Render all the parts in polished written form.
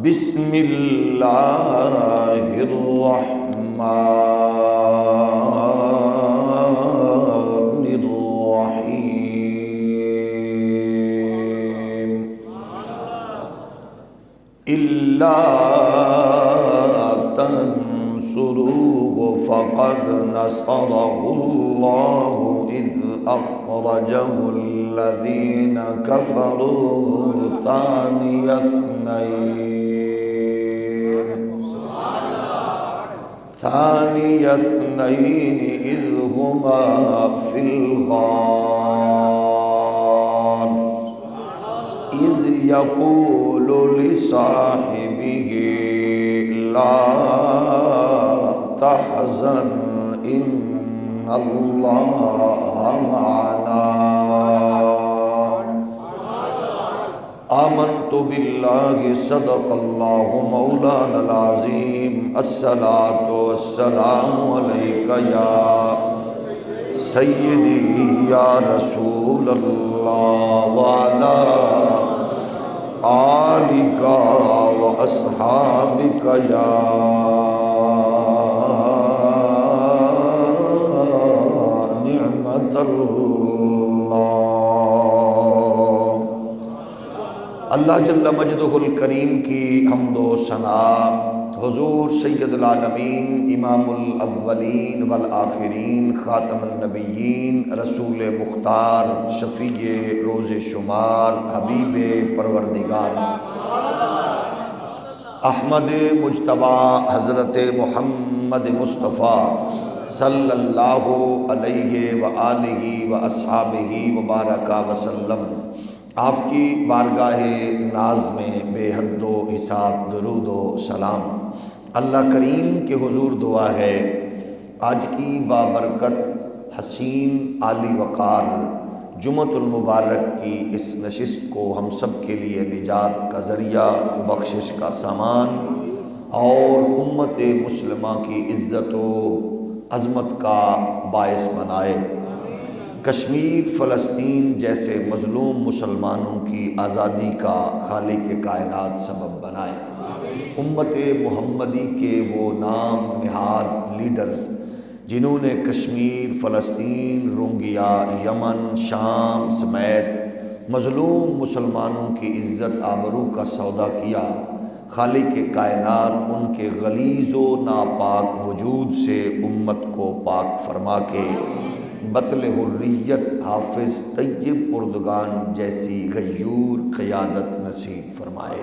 بسم اللہ الرحمن الرحیم الا تنصروه فقد نصره اللہ اذ اخرجه الذین کفروا ثانی اثنین اذ هما فی الغار اذ یقول لصاحبه لا تحزن ان اللہ معنا آمنت باللہ صدق اللہ مولانا العظیم الصلاۃ والسلام علیک یا سیدی یا رسول اللہ وعلی آلک واصحابک یا نعمت اللہ جل مجدہ الکریم کی حمد و ثنا حضور سید العالمین امام الاولین والآخرین خاتم النبیین رسول مختار شفیع روز شمار حبیب پروردگار احمد مجتبی حضرت محمد مصطفیٰ صلی اللہ علیہ وآلہ واصحابہ وبارک وسلم آپ کی بارگاہ ناز میں بے حد و حساب درود و سلام اللہ کریم کے حضور دعا ہے آج کی بابرکت حسین عالی وقار جمعۃ المبارک کی اس نشست کو ہم سب کے لیے نجات کا ذریعہ بخشش کا سامان اور امت مسلمہ کی عزت و عظمت کا باعث بنائے، کشمیر فلسطین جیسے مظلوم مسلمانوں کی آزادی کا خالق کائنات سبب بنائے، امت محمدی کے وہ نام نہاد لیڈرز جنہوں نے کشمیر فلسطین روہنگیا یمن شام سمیت مظلوم مسلمانوں کی عزت آبرو کا سودا کیا، خالق کائنات ان کے غلیظ و ناپاک وجود سے امت کو پاک فرما کے بطل حریت حافظ طیب اردگان جیسی غیور قیادت نصیب فرمائے۔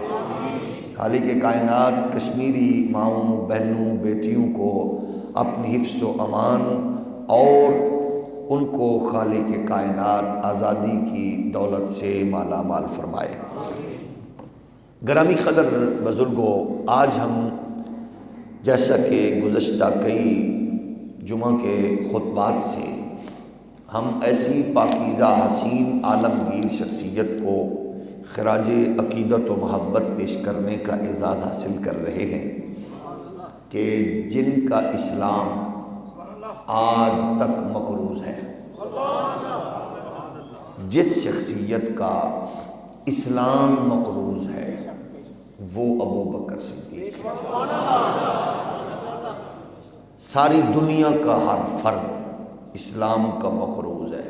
خالق کائنات کشمیری ماؤں بہنوں بیٹیوں کو اپنی حفظ و امان اور ان کو خالق کائنات آزادی کی دولت سے مالا مال فرمائے۔ گرامی قدر بزرگوں، آج ہم جیسا کہ گزشتہ کئی جمعہ کے خطبات سے ہم ایسی پاکیزہ حسین عالمگیر شخصیت کو خراج عقیدت و محبت پیش کرنے کا اعزاز حاصل کر رہے ہیں کہ جن کا اسلام آج تک مقروض ہے، جس شخصیت کا اسلام مقروض ہے وہ ابو بکر صدیق ہے۔ ساری دنیا کا ہر فرد اسلام کا مقروض ہے،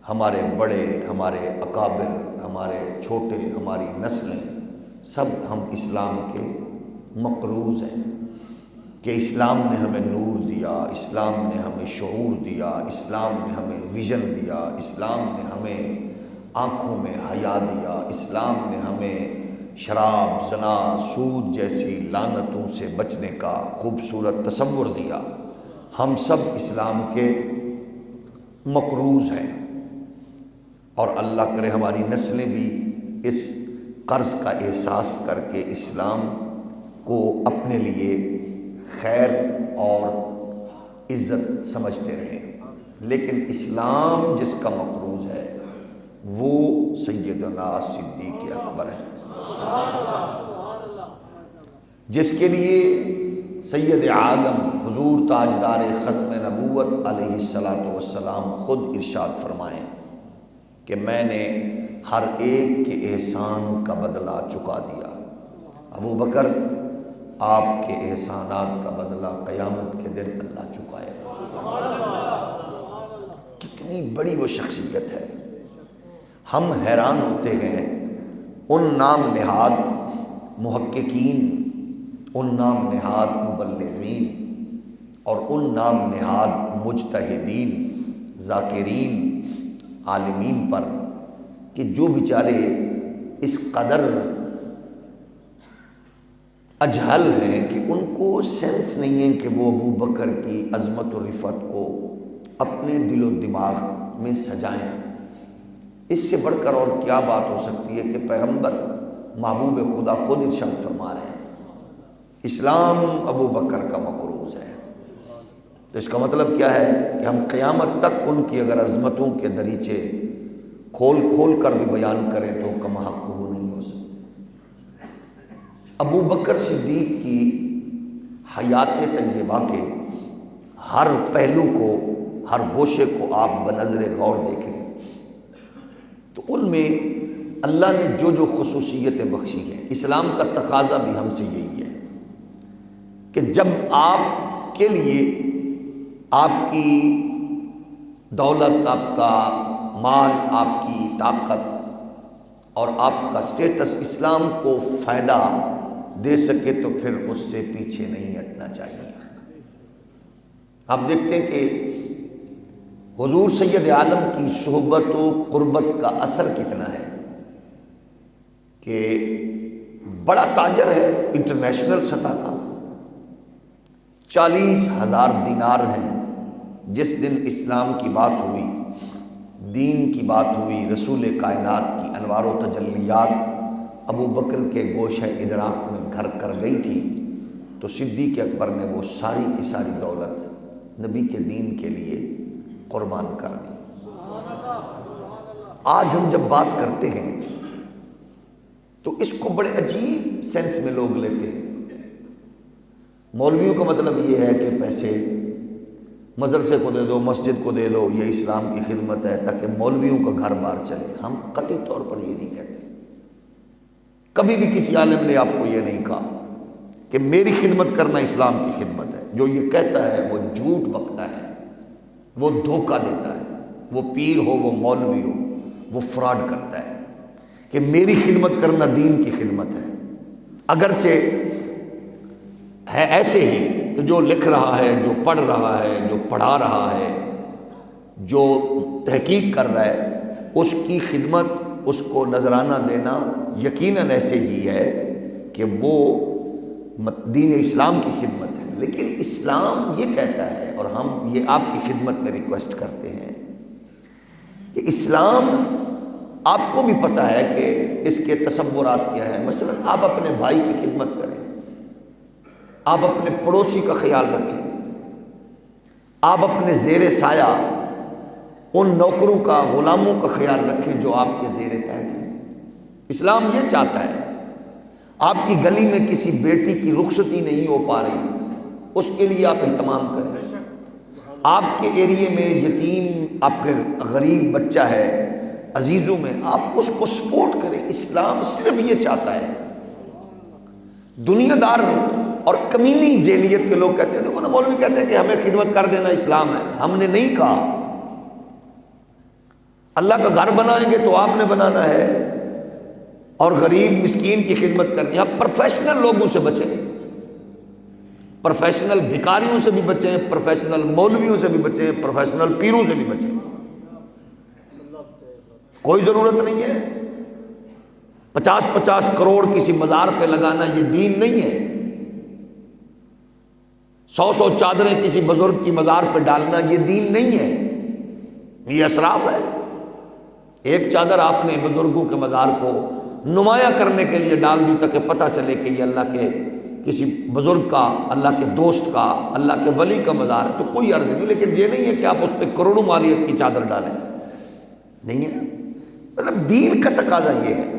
ہمارے بڑے، ہمارے اکابر، ہمارے چھوٹے، ہماری نسلیں سب ہم اسلام کے مقروض ہیں کہ اسلام نے ہمیں نور دیا، اسلام نے ہمیں شعور دیا، اسلام نے ہمیں ویژن دیا، اسلام نے ہمیں آنکھوں میں حیا دیا، اسلام نے ہمیں شراب، زنا، سود جیسی لعنتوں سے بچنے کا خوبصورت تصور دیا۔ ہم سب اسلام کے مقروض ہیں اور اللہ کرے ہماری نسلیں بھی اس قرض کا احساس کر کے اسلام کو اپنے لیے خیر اور عزت سمجھتے رہیں، لیکن اسلام جس کا مقروض ہے وہ سیدنا صدیق اکبر ہے، جس کے لیے سید عالم حضور تاجدار ختم نبوت علیہ الصلوۃ والسلام خود ارشاد فرمائیں کہ میں نے ہر ایک کے احسان کا بدلہ چکا دیا۔ ابو بکر، آپ کے احسانات کا بدلہ قیامت کے دن اللہ چکائے گا۔ کتنی بڑی وہ شخصیت ہے۔ ہم حیران ہوتے ہیں ان نام نہاد محققین، ان نام نہاد مبلغین اور ان نام نہاد مجتہدین، ذاکرین، عالمین پر کہ جو بیچارے اس قدر اجہل ہیں کہ ان کو سینس نہیں ہے کہ وہ ابو بکر کی عظمت و رفعت کو اپنے دل و دماغ میں سجائیں۔ اس سے بڑھ کر اور کیا بات ہو سکتی ہے کہ پیغمبر محبوب خدا خود ارشاد فرما رہے ہیں اسلام ابو بکر کا مقروض ہے۔ تو اس کا مطلب کیا ہے کہ ہم قیامت تک ان کی اگر عظمتوں کے دریچے کھول کھول کر بھی بیان کریں تو کم حق وہ نہیں ہو سکتے۔ ابو بکر صدیق کی حیات طیبہ کے ہر پہلو کو، ہر گوشے کو آپ بنظر غور دیکھیں تو ان میں اللہ نے جو جو خصوصیتیں بخشی ہیں، اسلام کا تقاضا بھی ہم سے یہی ہے کہ جب آپ کے لیے آپ کی دولت، آپ کا مال، آپ کی طاقت اور آپ کا سٹیٹس اسلام کو فائدہ دے سکے تو پھر اس سے پیچھے نہیں ہٹنا چاہیے۔ آپ دیکھتے ہیں کہ حضور سید عالم کی صحبت و قربت کا اثر کتنا ہے کہ بڑا تاجر ہے انٹرنیشنل سطح کا، 40,000 دینار ہیں۔ جس دن اسلام کی بات ہوئی، دین کی بات ہوئی، رسول کائنات کی انوار و تجلیات ابو بکر کے گوشہ ادراک میں گھر کر گئی تھی تو صدیق اکبر نے وہ ساری کی ساری دولت نبی کے دین کے لیے قربان کر دی۔ آج ہم جب بات کرتے ہیں تو اس کو بڑے عجیب سینس میں لوگ لیتے ہیں۔ مولویوں کا مطلب یہ ہے کہ پیسے مدرسے کو دے دو، مسجد کو دے دو، یہ اسلام کی خدمت ہے تاکہ مولویوں کا گھر بار چلے۔ ہم قطعی طور پر یہ نہیں کہتے، کبھی بھی کسی عالم نے آپ کو یہ نہیں کہا کہ میری خدمت کرنا اسلام کی خدمت ہے۔ جو یہ کہتا ہے وہ جھوٹ بکتا ہے، وہ دھوکہ دیتا ہے، وہ پیر ہو، وہ مولوی ہو، وہ فراڈ کرتا ہے کہ میری خدمت کرنا دین کی خدمت ہے۔ اگرچہ ہے ایسے ہی کہ جو لکھ رہا ہے، جو پڑھ رہا ہے، جو پڑھا رہا ہے، جو تحقیق کر رہا ہے، اس کی خدمت، اس کو نذرانہ دینا یقیناً ایسے ہی ہے کہ وہ دین اسلام کی خدمت ہے۔ لیکن اسلام یہ کہتا ہے، اور ہم یہ آپ کی خدمت میں ریکویسٹ کرتے ہیں کہ اسلام آپ کو بھی پتہ ہے کہ اس کے تصورات کیا ہیں۔ مثلا آپ اپنے بھائی کی خدمت کریں، آپ اپنے پڑوسی کا خیال رکھیں، آپ اپنے زیر سایہ ان نوکروں کا، غلاموں کا خیال رکھیں جو آپ کے زیر تحت ہیں۔ اسلام یہ چاہتا ہے آپ کی گلی میں کسی بیٹی کی رخصتی نہیں ہو پا رہی، اس کے لیے آپ اہتمام کریں۔ آپ کے ایریے میں یتیم، آپ کے غریب بچہ ہے، عزیزوں میں، آپ اس کو سپورٹ کریں۔ اسلام صرف یہ چاہتا ہے۔ دنیا دار اور کمینی ذہنیت کے لوگ کہتے ہیں، دیکھو نا مولوی کہتے ہیں کہ ہمیں خدمت کر دینا اسلام ہے۔ ہم نے نہیں کہا، اللہ کا گھر بنائیں گے تو آپ نے بنانا ہے اور غریب مسکین کی خدمت کرنی ہے۔ آپ پروفیشنل لوگوں سے بچیں، پروفیشنل بھکاریوں سے بھی بچیں، پروفیشنل مولویوں سے بھی بچیں، پروفیشنل پیروں سے بھی بچیں۔ کوئی ضرورت نہیں ہے 50 کروڑ کسی مزار پہ لگانا، یہ دین نہیں ہے۔ 100 چادریں کسی بزرگ کی مزار پہ ڈالنا، یہ دین نہیں ہے، یہ اسراف ہے۔ ایک چادر آپ نے بزرگوں کے مزار کو نمایاں کرنے کے لیے ڈال دی تاکہ پتہ چلے کہ یہ اللہ کے کسی بزرگ کا، اللہ کے دوست کا، اللہ کے ولی کا مزار ہے، تو کوئی عرض نہیں۔ لیکن یہ نہیں ہے کہ آپ اس پہ کروڑوں مالیت کی چادر ڈالیں، نہیں ہے۔ مطلب دین کا تقاضا یہ ہے۔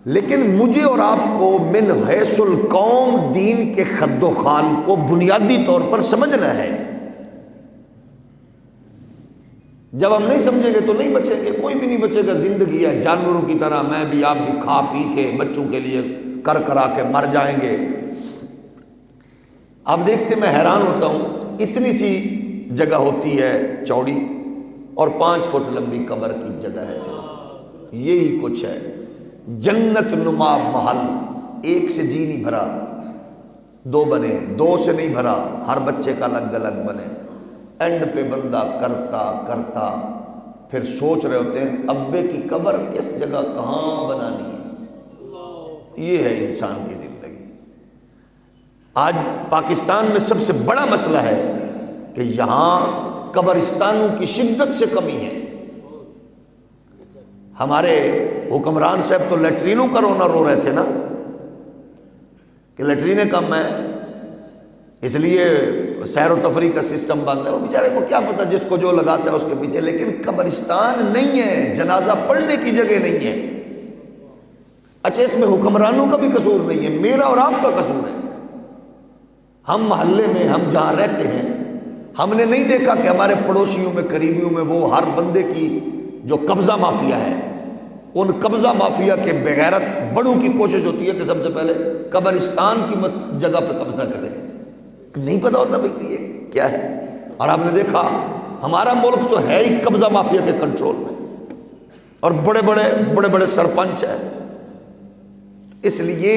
لیکن مجھے اور آپ کو من حیث القوم دین کے خد و خال کو بنیادی طور پر سمجھنا ہے۔ جب ہم نہیں سمجھیں گے تو نہیں بچیں گے، کوئی بھی نہیں بچے گا۔ زندگی ہے جانوروں کی طرح، میں بھی آپ بھی کھا پی کے بچوں کے لیے کر کرا کے مر جائیں گے۔ آپ دیکھتے میں حیران ہوتا ہوں، اتنی سی جگہ ہوتی ہے چوڑی اور 5 فٹ لمبی قبر کی جگہ ہے صرف، یہی کچھ ہے۔ جنت نما محل، ایک سے جی نہیں بھرا، 2 بنے، 2 سے نہیں بھرا، ہر بچے کا الگ الگ بنے۔ اینڈ پہ بندہ کرتا کرتا پھر سوچ رہے ہوتے ہیں ابے کی قبر کس جگہ کہاں بنانی ہے۔ یہ ہے انسان کی زندگی۔ آج پاکستان میں سب سے بڑا مسئلہ ہے کہ یہاں قبرستانوں کی شدت سے کمی ہے۔ ہمارے حکمران صاحب تو لیٹرینوں کا رونا رو رہے تھے نا کہ لیٹرینیں کم ہیں، اس لیے سیر و تفریح کا سسٹم بند ہے۔ وہ بیچارے کو کیا پتہ، جس کو جو لگاتا ہے اس کے پیچھے۔ لیکن قبرستان نہیں ہے، جنازہ پڑھنے کی جگہ نہیں ہے۔ اچھا، اس میں حکمرانوں کا بھی قصور نہیں ہے، میرا اور آپ کا قصور ہے۔ ہم محلے میں، ہم جہاں رہتے ہیں، ہم نے نہیں دیکھا کہ ہمارے پڑوسیوں میں، قریبیوں میں وہ ہر بندے کی جو قبضہ مافیا ہے، ان قبضہ مافیا کے بغیرت بڑوں کی کوشش ہوتی ہے کہ سب سے پہلے قبرستان کی جگہ پہ قبضہ کریں۔ نہیں پتا ہوتا بھائی کہ یہ کیا ہے۔ اور آپ نے دیکھا ہمارا ملک تو ہے ہی قبضہ مافیا کے کنٹرول میں، اور بڑے بڑے سرپنچ ہیں۔ اس لیے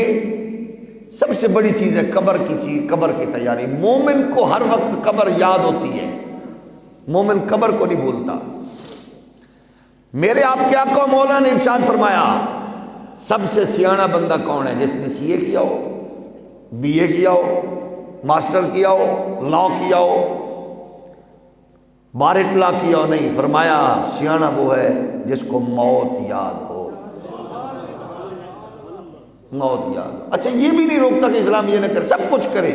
سب سے بڑی چیز ہے قبر کی تیاری۔ مومن کو ہر وقت قبر یاد ہوتی ہے، مومن قبر کو نہیں بھولتا۔ میرے آپ کے آقا مولا نے ارشاد فرمایا سب سے سیاںا بندہ کون ہے؟ جس نے سی اے کیا ہو، بی اے کیا ہو، ماسٹر کیا ہو، لا کیا ہو، بار اطلاع کیا ہو۔ نہیں، فرمایا سیاںا وہ ہے جس کو موت یاد ہو، موت یاد ہو۔ اچھا، یہ بھی نہیں روکتا کہ اسلام یہ نہ کرے، سب کچھ کرے،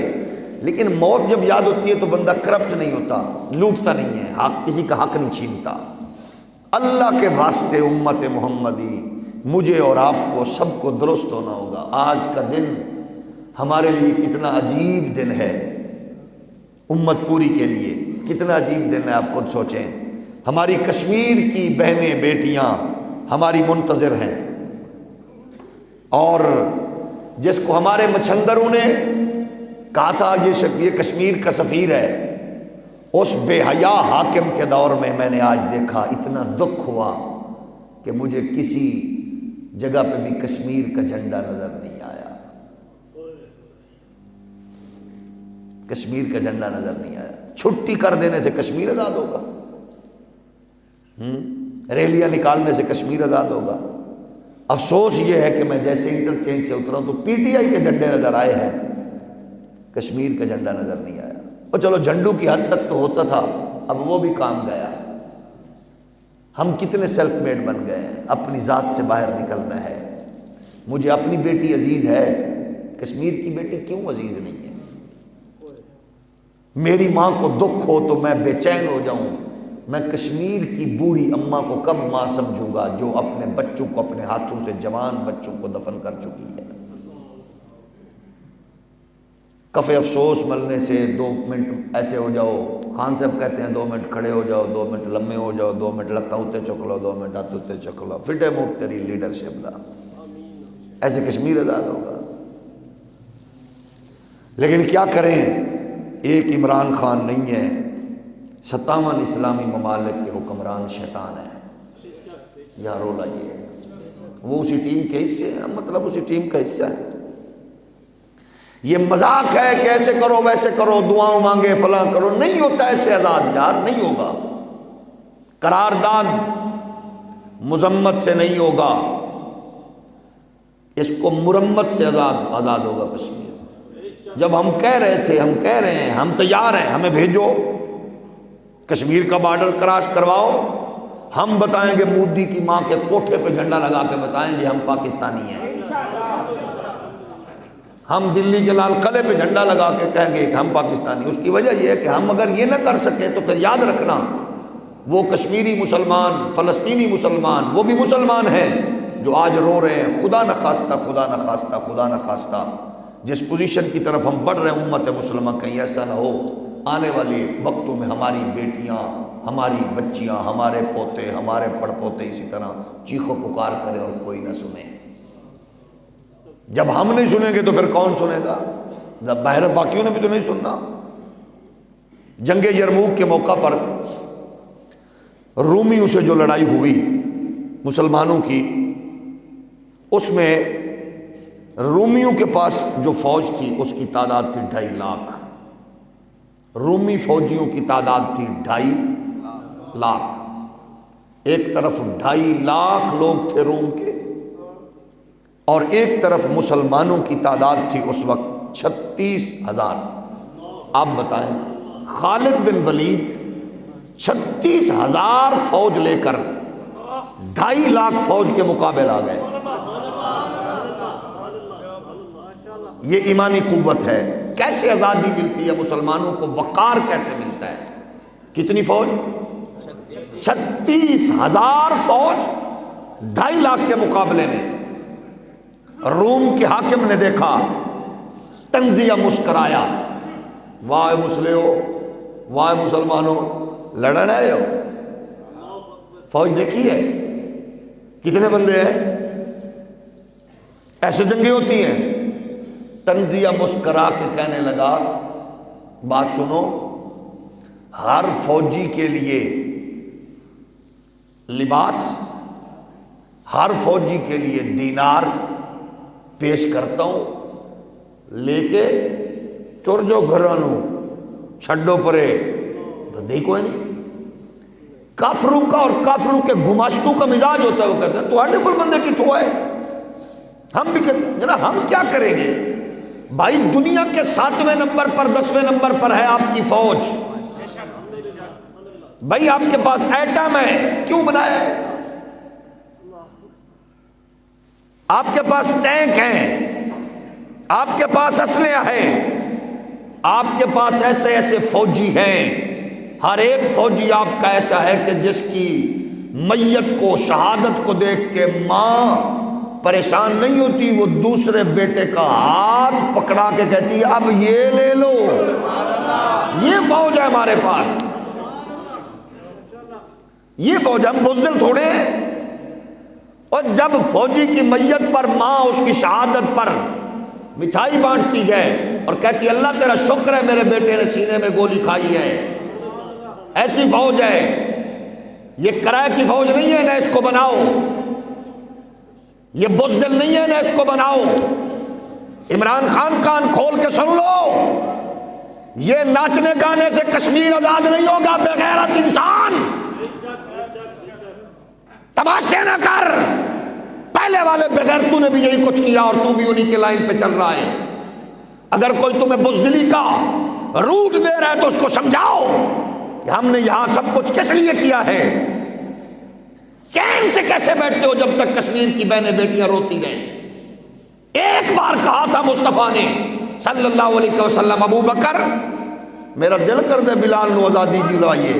لیکن موت جب یاد ہوتی ہے تو بندہ کرپٹ نہیں ہوتا، لوٹتا نہیں ہے، حق کسی کا حق نہیں چھینتا۔ اللہ کے واسطے امت محمدی، مجھے اور آپ کو سب کو درست ہونا ہوگا۔ آج کا دن ہمارے لیے کتنا عجیب دن ہے، امت پوری کے لیے کتنا عجیب دن ہے، آپ خود سوچیں۔ ہماری کشمیر کی بہنیں بیٹیاں ہماری منتظر ہیں، اور جس کو ہمارے مچھندروں نے کہا تھا یہ کشمیر کا سفیر ہے، اس بے حیا حاکم کے دور میں میں نے آج دیکھا، اتنا دکھ ہوا کہ مجھے کسی جگہ پہ بھی کشمیر کا جھنڈا نظر نہیں آیا، کشمیر کا جھنڈا نظر نہیں آیا۔ چھٹی کر دینے سے کشمیر آزاد ہوگا؟ ریلیاں نکالنے سے کشمیر آزاد ہوگا؟ افسوس یہ ہے کہ میں جیسے انٹرچینج سے اترا تو پی ٹی آئی کے جھنڈے نظر آئے ہیں، کشمیر کا جھنڈا نظر نہیں آیا۔ اور چلو جھنڈوں کی حد تک تو ہوتا تھا، اب وہ بھی کام گیا۔ ہم کتنے سیلف میڈ بن گئے ہیں، اپنی ذات سے باہر نکلنا ہے۔ مجھے اپنی بیٹی عزیز ہے، کشمیر کی بیٹی کیوں عزیز نہیں ہے؟ میری ماں کو دکھ ہو تو میں بے چین ہو جاؤں، میں کشمیر کی بوڑھی اماں کو کب ماں سمجھوں گا جو اپنے بچوں کو، اپنے ہاتھوں سے جوان بچوں کو دفن کر چکی ہے۔ کف افسوس ملنے سے 2 منٹ ایسے ہو جاؤ، خان صاحب کہتے ہیں 2 منٹ کھڑے ہو جاؤ، 2 منٹ لمے ہو جاؤ، 2 منٹ لتاں اتے چک لو، 2 منٹ ہاتھ اتے چک لو، فٹے موک تیری لیڈرشپ دا، ایسے کشمیر آزاد ہوگا۔ لیکن کیا کریں، ایک عمران خان نہیں ہے، 57 اسلامی ممالک کے حکمران شیطان ہیں۔ یہاں رولا یہ ہے، وہ اسی ٹیم کے حصے ہیں، مطلب اسی ٹیم کا حصہ ہے۔ یہ مذاق ہے کہ ایسے کرو ویسے کرو، دعاؤں مانگے فلاں کرو، نہیں ہوتا ایسے آزاد یار، نہیں ہوگا۔ قرارداد مذمت سے نہیں ہوگا، اس کو مرمت سے آزاد ہوگا کشمیر۔ جب ہم کہہ رہے تھے، ہم کہہ رہے ہیں، ہم تیار ہیں، ہمیں بھیجو، کشمیر کا بارڈر کراس کرواؤ، ہم بتائیں گے، مودی کی ماں کے کوٹھے پہ جھنڈا لگا کے بتائیں گے ہم پاکستانی ہیں۔ ہم دلی کے لال قلعے پہ جھنڈا لگا کے کہیں گے کہ ہم پاکستانی۔ اس کی وجہ یہ ہے کہ ہم اگر یہ نہ کر سکیں تو پھر یاد رکھنا وہ کشمیری مسلمان، فلسطینی مسلمان، وہ بھی مسلمان ہیں جو آج رو رہے ہیں۔ خدا نخواستہ، خدا نخواستہ، خدا نخواستہ جس پوزیشن کی طرف ہم بڑھ رہے ہیں امت مسلمہ، کہیں ایسا نہ ہو آنے والے وقتوں میں ہماری بیٹیاں ہماری بچیاں، ہمارے پوتے، ہمارے پڑ پوتے اسی طرح چیخو پکار کرے اور کوئی نہ سنے۔ جب ہم نہیں سنیں گے تو پھر کون سنے گا؟ جب باہر باقیوں نے بھی تو نہیں سننا۔ جنگ یرموک کے موقع پر رومیوں سے جو لڑائی ہوئی مسلمانوں کی، اس میں رومیوں کے پاس جو فوج تھی اس کی تعداد تھی 2.5 لاکھ۔ رومی فوجیوں کی تعداد تھی 2.5 لاکھ۔ ایک طرف 2.5 لاکھ لوگ تھے روم کے، اور ایک طرف مسلمانوں کی تعداد تھی اس وقت 36,000۔ آپ بتائیں، خالد بن ولید 36,000 فوج لے کر 2.5 لاکھ فوج کے مقابل آ گئے۔ یہ ایمانی قوت ہے۔ کیسے آزادی ملتی ہے مسلمانوں کو؟ وقار کیسے ملتا ہے؟ کتنی فوج؟ 36,000 فوج 2.5 لاکھ کے مقابلے میں۔ روم کے حاکم نے دیکھا، تنزیہ مسکرایا، واہ مسلمو، واہ مسلمانوں، لڑن آئے ہو؟ فوج دیکھی ہے کتنے بندے ہیں؟ ایسے جنگیں ہوتی ہیں۔ تنزیہ مسکرا کے کہنے لگا، بات سنو، ہر فوجی کے لیے لباس، ہر فوجی کے لیے دینار پیش کرتا ہوں، لے کے چور جو گھرانو چھڈو پرے بدھی کوئی نہیں۔ کافروں کا اور کافروں کے گماشتوں کا مزاج ہوتا ہے، وہ کہتے ہیں تو ہر کل بندے کی تو ہے، ہم بھی کہتے ہیں جناب ہم کیا کریں گے؟ بھائی دنیا کے 7ویں نمبر پر 10ویں نمبر پر ہے آپ کی فوج، بھائی آپ کے پاس ایٹم ہے، کیوں بنایا ہے؟ آپ کے پاس ٹینک ہیں، آپ کے پاس اسلحہ ہے، آپ کے پاس ایسے ایسے فوجی ہیں، ہر ایک فوجی آپ کا ایسا ہے کہ جس کی میت کو، شہادت کو دیکھ کے ماں پریشان نہیں ہوتی، وہ دوسرے بیٹے کا ہاتھ پکڑا کے کہتی ہے اب یہ لے لو۔ یہ فوج ہے ہمارے پاس، یہ فوج، ہم بزدل تھوڑے ہیں۔ اور جب فوجی کی میت پر ماں اس کی شہادت پر مٹھائی بانٹتی ہے اور کہتی اللہ تیرا شکر ہے میرے بیٹے نے سینے میں گولی کھائی ہے، ایسی فوج ہے یہ۔ کرائے کی فوج نہیں ہے، نہ اس کو بناؤ، یہ بزدل نہیں ہے، نہ اس کو بناؤ۔ عمران خان کان کھول کے سن لو، یہ ناچنے گانے سے کشمیر آزاد نہیں ہوگا۔ بے غیرت انسان، تماشے نہ کر، پہلے والے بغیرتوں نے بھی یہی کچھ کیا اور تو بھی انہی کے لائن پہ چل رہا ہے۔ اگر کوئی تمہیں بزدلی کا روٹ دے رہا ہے تو اس کو سمجھاؤ کہ ہم نے یہاں سب کچھ کس لیے کیا ہے۔ چین سے کیسے بیٹھتے ہو جب تک کشمیر کی بہنیں بیٹیاں روتی رہیں؟ ایک بار کہا تھا مصطفیٰ نے صلی اللہ علیہ وسلم، ابو بکر میرا دل کر دے بلال نو آزادی دلائیے۔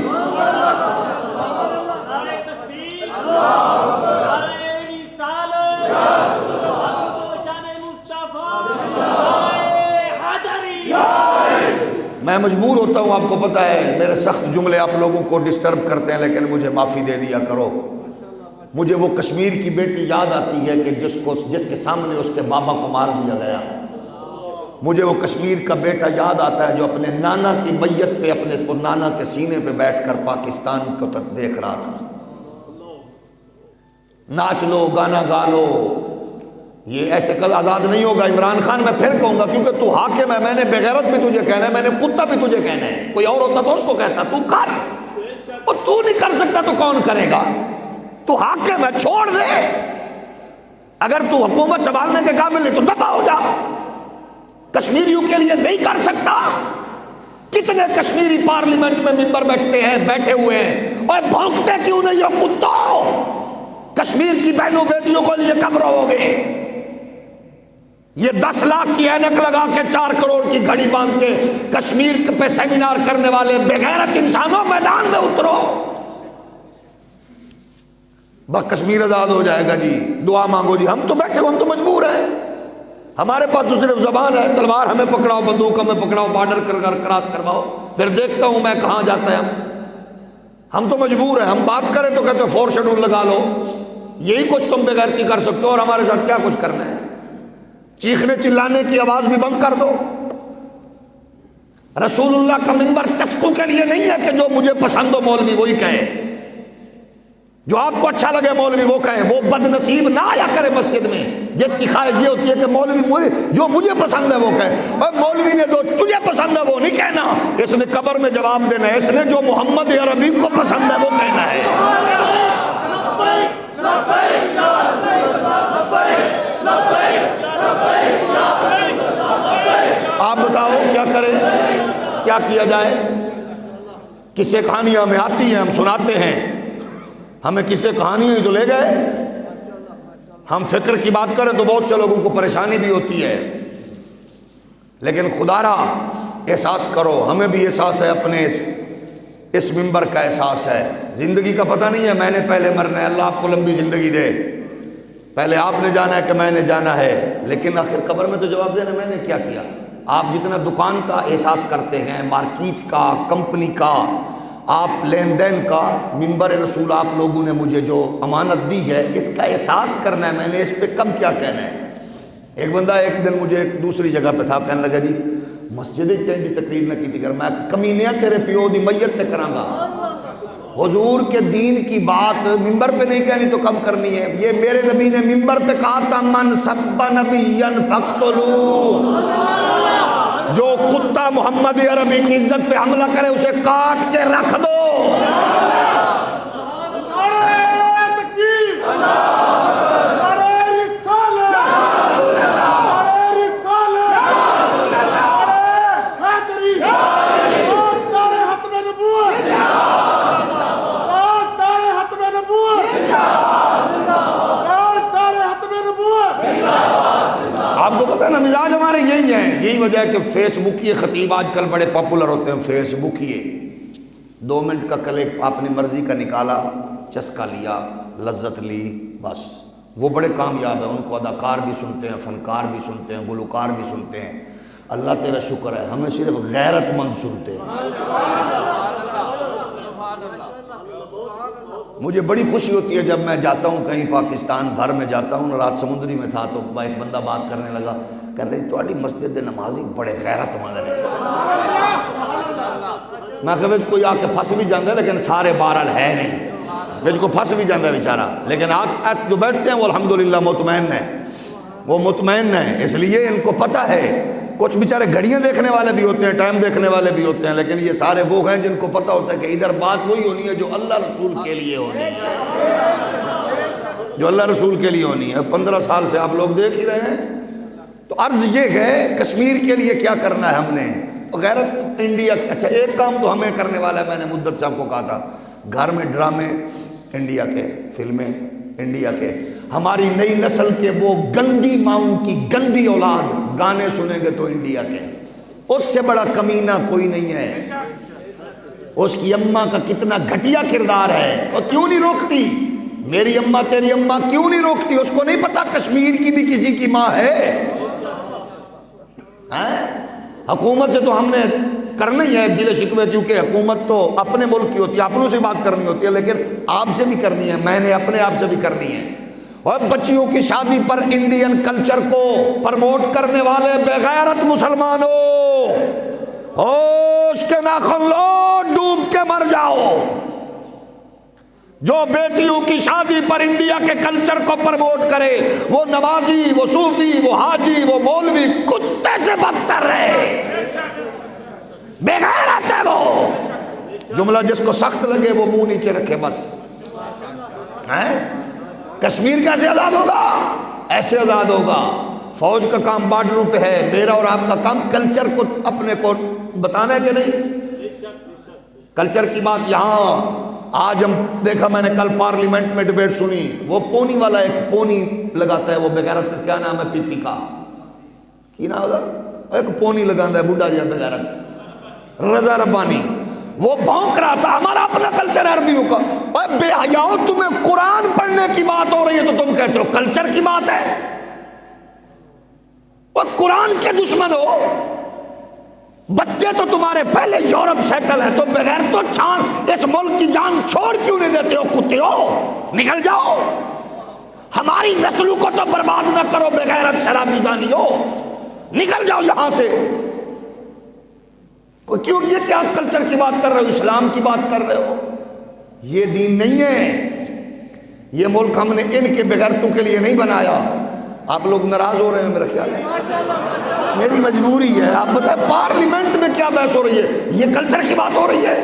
میں مجبور ہوتا ہوں، آپ کو پتہ ہے میرے سخت جملے آپ لوگوں کو ڈسٹرب کرتے ہیں، لیکن مجھے معافی دے دیا کرو۔ مجھے وہ کشمیر کی بیٹی یاد آتی ہے کہ جس کے سامنے اس کے بابا کو مار دیا گیا۔ مجھے وہ کشمیر کا بیٹا یاد آتا ہے جو اپنے نانا کی میت پہ اپنے نانا کے سینے پہ بیٹھ کر پاکستان کو تک دیکھ رہا تھا۔ ناچ لو، گانا گا لو، یہ ایسے کل آزاد نہیں ہوگا۔ عمران خان میں پھر کہوں گا کیونکہ تو حاکم ہے، میں نے بغیرت بھی تجھے کہنا ہے، میں نے کتا بھی تجھے کہنا ہے۔ کوئی اور ہوتا تو اس کو کہتا تو کر، اور تو نہیں کر سکتا تو کون کرے گا؟ تو حاکم ہے، چھوڑ دے۔ اگر تو حکومت سنبھالنے کے قابل ہے تو دفع ہو جا۔ کشمیریوں کے لیے نہیں کر سکتا؟ کتنے کشمیری پارلیمنٹ میں ممبر بیٹھے ہوئے ہیں، اور بھونکتے کیوں نہیں ہو کتوں؟ کشمیر کی بہنوں بیٹیوں کو لیے کب رو گے؟ یہ 10 لاکھ کی اینک لگا کے 4 کروڑ کی گھڑی باندھ کے کشمیر پہ سیمینار کرنے والے بغیرت انسانوں، میدان میں اترو۔ بس کشمیر آزاد ہو جائے گا جی، دعا مانگو جی۔ ہم تو بیٹھے ہم تو مجبور ہیں، ہمارے پاس تو صرف زبان ہے، تلوار ہمیں پکڑاؤ، بندوق ہمیں پکڑاؤ، بارڈر کراس کرواؤ، پھر دیکھتا ہوں میں کہاں جاتا ہے۔ ہم تو مجبور ہیں، ہم بات کریں تو کہتے ہیں 4 شیڈول لگا لو، یہی کچھ تم بے غیرتی کر سکتے ہو، اور ہمارے ساتھ کیا کچھ کرنا ہے؟ چیخنے چلانے کی آواز بھی بند کر دو۔ رسول اللہ کا منبر چسکوں کے لیے نہیں ہے کہ جو مجھے پسند ہو مولوی وہی کہے، جو آپ کو اچھا لگے مولوی وہ کہے۔ وہ بد نصیب نہ آیا کرے مسجد میں جس کی خواہش یہ ہوتی ہے کہ مولوی جو مجھے پسند ہے وہ کہے۔ اور مولوی نے جو تجھے پسند ہے وہ نہیں کہنا، اس نے قبر میں جواب دینا ہے، اس نے جو محمد عربی کو پسند ہے وہ کہنا ہے۔ آپ بتاؤ کیا کریں، کیا کیا جائے؟ قصے کہانیاں ہمیں آتی ہیں، ہم سناتے ہیں، ہمیں قصے کہانی تو لے گئے۔ ہم فکر کی بات کریں تو بہت سے لوگوں کو پریشانی بھی ہوتی ہے، لیکن خدا را احساس کرو، ہمیں بھی احساس ہے، اپنے اس منبر کا احساس ہے۔ زندگی کا پتہ نہیں ہے، میں نے پہلے مرنا ہے، اللہ آپ کو لمبی زندگی دے، پہلے آپ نے جانا ہے کہ میں نے جانا ہے، لیکن آخر قبر میں تو جواب دینا میں نے کیا کیا۔ آپ جتنا دکان کا احساس کرتے ہیں، مارکیٹ کا، کمپنی کا، آپ لین دین کا، منبر رسول آپ لوگوں نے مجھے جو امانت دی ہے اس کا احساس کرنا ہے، میں نے اس پہ کم کیا کہنا ہے۔ ایک بندہ ایک دن مجھے ایک دوسری جگہ پہ تھا، کہنے لگا جی مسجد دی تقریر نہ کی تھی کر، میں کمینیا تیرے پیو دی میت تے کراں گا، حضور کے دین کی بات منبر پہ نہیں کہنی تو کم کرنی ہے۔ یہ میرے نبی نے منبر پہ کہا تھا، من سب نبیا فاقتلوہ، جو کتا محمد عربی کی عزت پہ حملہ کرے اسے کاٹ کے رکھ دو۔ آپ کو پتہ ہے نا مزاج ہمارے یہی ہیں، یہی وجہ ہے کہ فیس بکیے خطیب آج کل بڑے پاپولر ہوتے ہیں۔ فیس بکیے 2 منٹ کا کلپ اپنی مرضی کا نکالا، چسکا لیا، لذت لی، بس وہ بڑے کامیاب ہیں، ان کو اداکار بھی سنتے ہیں، فنکار بھی سنتے ہیں، گلوکار بھی سنتے ہیں۔ اللہ تیرا شکر ہے ہمیں صرف غیرت مند سنتے ہیں۔ مجھے بڑی خوشی ہوتی ہے جب میں جاتا ہوں کہیں پاکستان بھر میں جاتا ہوں، رات سمندری میں تھا تو ایک بندہ بات کرنے لگا، کہتے ہیں تہاڈی مسجد دے نمازی بڑے غیرت مند ہیں۔ میں کہ وچ کوئی آ کے پھنس بھی جاندے لیکن سارے بہرحال ہے نہیں، وچ کو پھنس بھی جاندے بیچارہ، لیکن جو بیٹھتے ہیں وہ الحمدللہ مطمئن ہیں، وہ مطمئن ہیں، اس لیے ان کو پتہ ہے۔ کچھ بیچارے گھڑیاں دیکھنے والے بھی ہوتے ہیں، ٹائم دیکھنے والے بھی ہوتے ہیں، لیکن یہ سارے وہ ہیں جن کو پتہ ہوتا ہے کہ ادھر بات وہی ہونی ہے جو اللہ رسول کے لیے ہونی ہے، جو اللہ رسول کے لیے ہونی ہے۔ 15 سال سے آپ لوگ دیکھ ہی رہے ہیں۔ تو عرض یہ ہے کشمیر کے لیے کیا کرنا ہے ہم نے، غیرت انڈیا۔ اچھا ایک کام تو ہمیں کرنے والا ہے، میں نے مدت صاحب کو کہا تھا، گھر میں ڈرامے انڈیا کے، فلمیں انڈیا کے، ہماری نئی نسل کے وہ گندی ماؤں کی گندی اولاد گانے سنیں گے تو انڈیا کے، اس سے بڑا کمینہ کوئی نہیں ہے۔ اس کی اماں کا کتنا گھٹیا کردار ہے، اور کیوں نہیں روکتی؟ میری اماں تیری اماں کیوں نہیں روکتی؟ اس کو نہیں پتا کشمیر کی بھی کسی کی ماں ہے؟ حکومت سے تو ہم نے کرنا ہی ہے گلے شکوے، کیونکہ حکومت تو اپنے ملک کی ہوتی ہے، اپنوں سے بات کرنی ہوتی ہے، لیکن آپ سے بھی کرنی ہے، میں نے اپنے آپ سے بھی کرنی ہے۔ اور بچیوں کی شادی پر انڈین کلچر کو پرموٹ کرنے والے بے غیرت مسلمانوں، ہوش کے ناخن لو، ڈوب کے مر جاؤ۔ جو بیٹیوں کی شادی پر انڈیا کے کلچر کو پرموٹ کرے، وہ نمازی، وہ صوفی، وہ حاجی، وہ مولوی کتے سے بدتر رہے، بے غیرت ہے وہ۔ جملہ جس کو سخت لگے وہ منہ نیچے رکھے بس۔ کشمیر کیسے آزاد ہوگا؟ ایسے آزاد ہوگا۔ فوج کا کام بارڈروں پہ ہے، میرا اور آپ کا کام کلچر کو اپنے کو بتانا ہے کہ نہیں؟ کلچر کی بات یہاں آج ہم دیکھا، میں نے کل پارلیمنٹ میں ڈیبیٹ سنی، وہ پونی والا ایک پونی لگاتا ہے، وہ بغیرت کا کیا نام ہے، پی پی کا کی نام ہوگا، ایک پونی لگاتا ہے بوڑھا جی بغیرت، رضا ربانی، وہ بھونک رہا تھا ہمارا اپنا کلچر عربیوں کا۔ بے حیاؤ، تمہیں قرآن پڑھنے کی بات ہو رہی ہے تو تم کہتے ہو کلچر کی بات ہے؟ وہ قرآن کے دشمن ہو، بچے تو تمہارے پہلے یورپ سیٹل ہے، تو بغیر تو چھان اس ملک کی جان چھوڑ کیوں نہیں دیتے ہو؟ کتے ہو، نکل جاؤ، ہماری نسلوں کو تو برباد نہ کرو، بغیرت شرابی زانی ہو، نکل جاؤ یہاں سے۔ کیوں یہ کیا کلچر کی بات کر رہے ہو، اسلام کی بات کر رہے ہو؟ یہ دین نہیں ہے، یہ ملک ہم نے ان کے بغیرتوں کے لیے نہیں بنایا۔ آپ لوگ ناراض ہو رہے ہیں میرا خیال ہے، میری مجبوری ہے۔ آپ بتائیں پارلیمنٹ میں کیا بحث ہو رہی ہے؟ یہ کلچر کی بات ہو رہی ہے،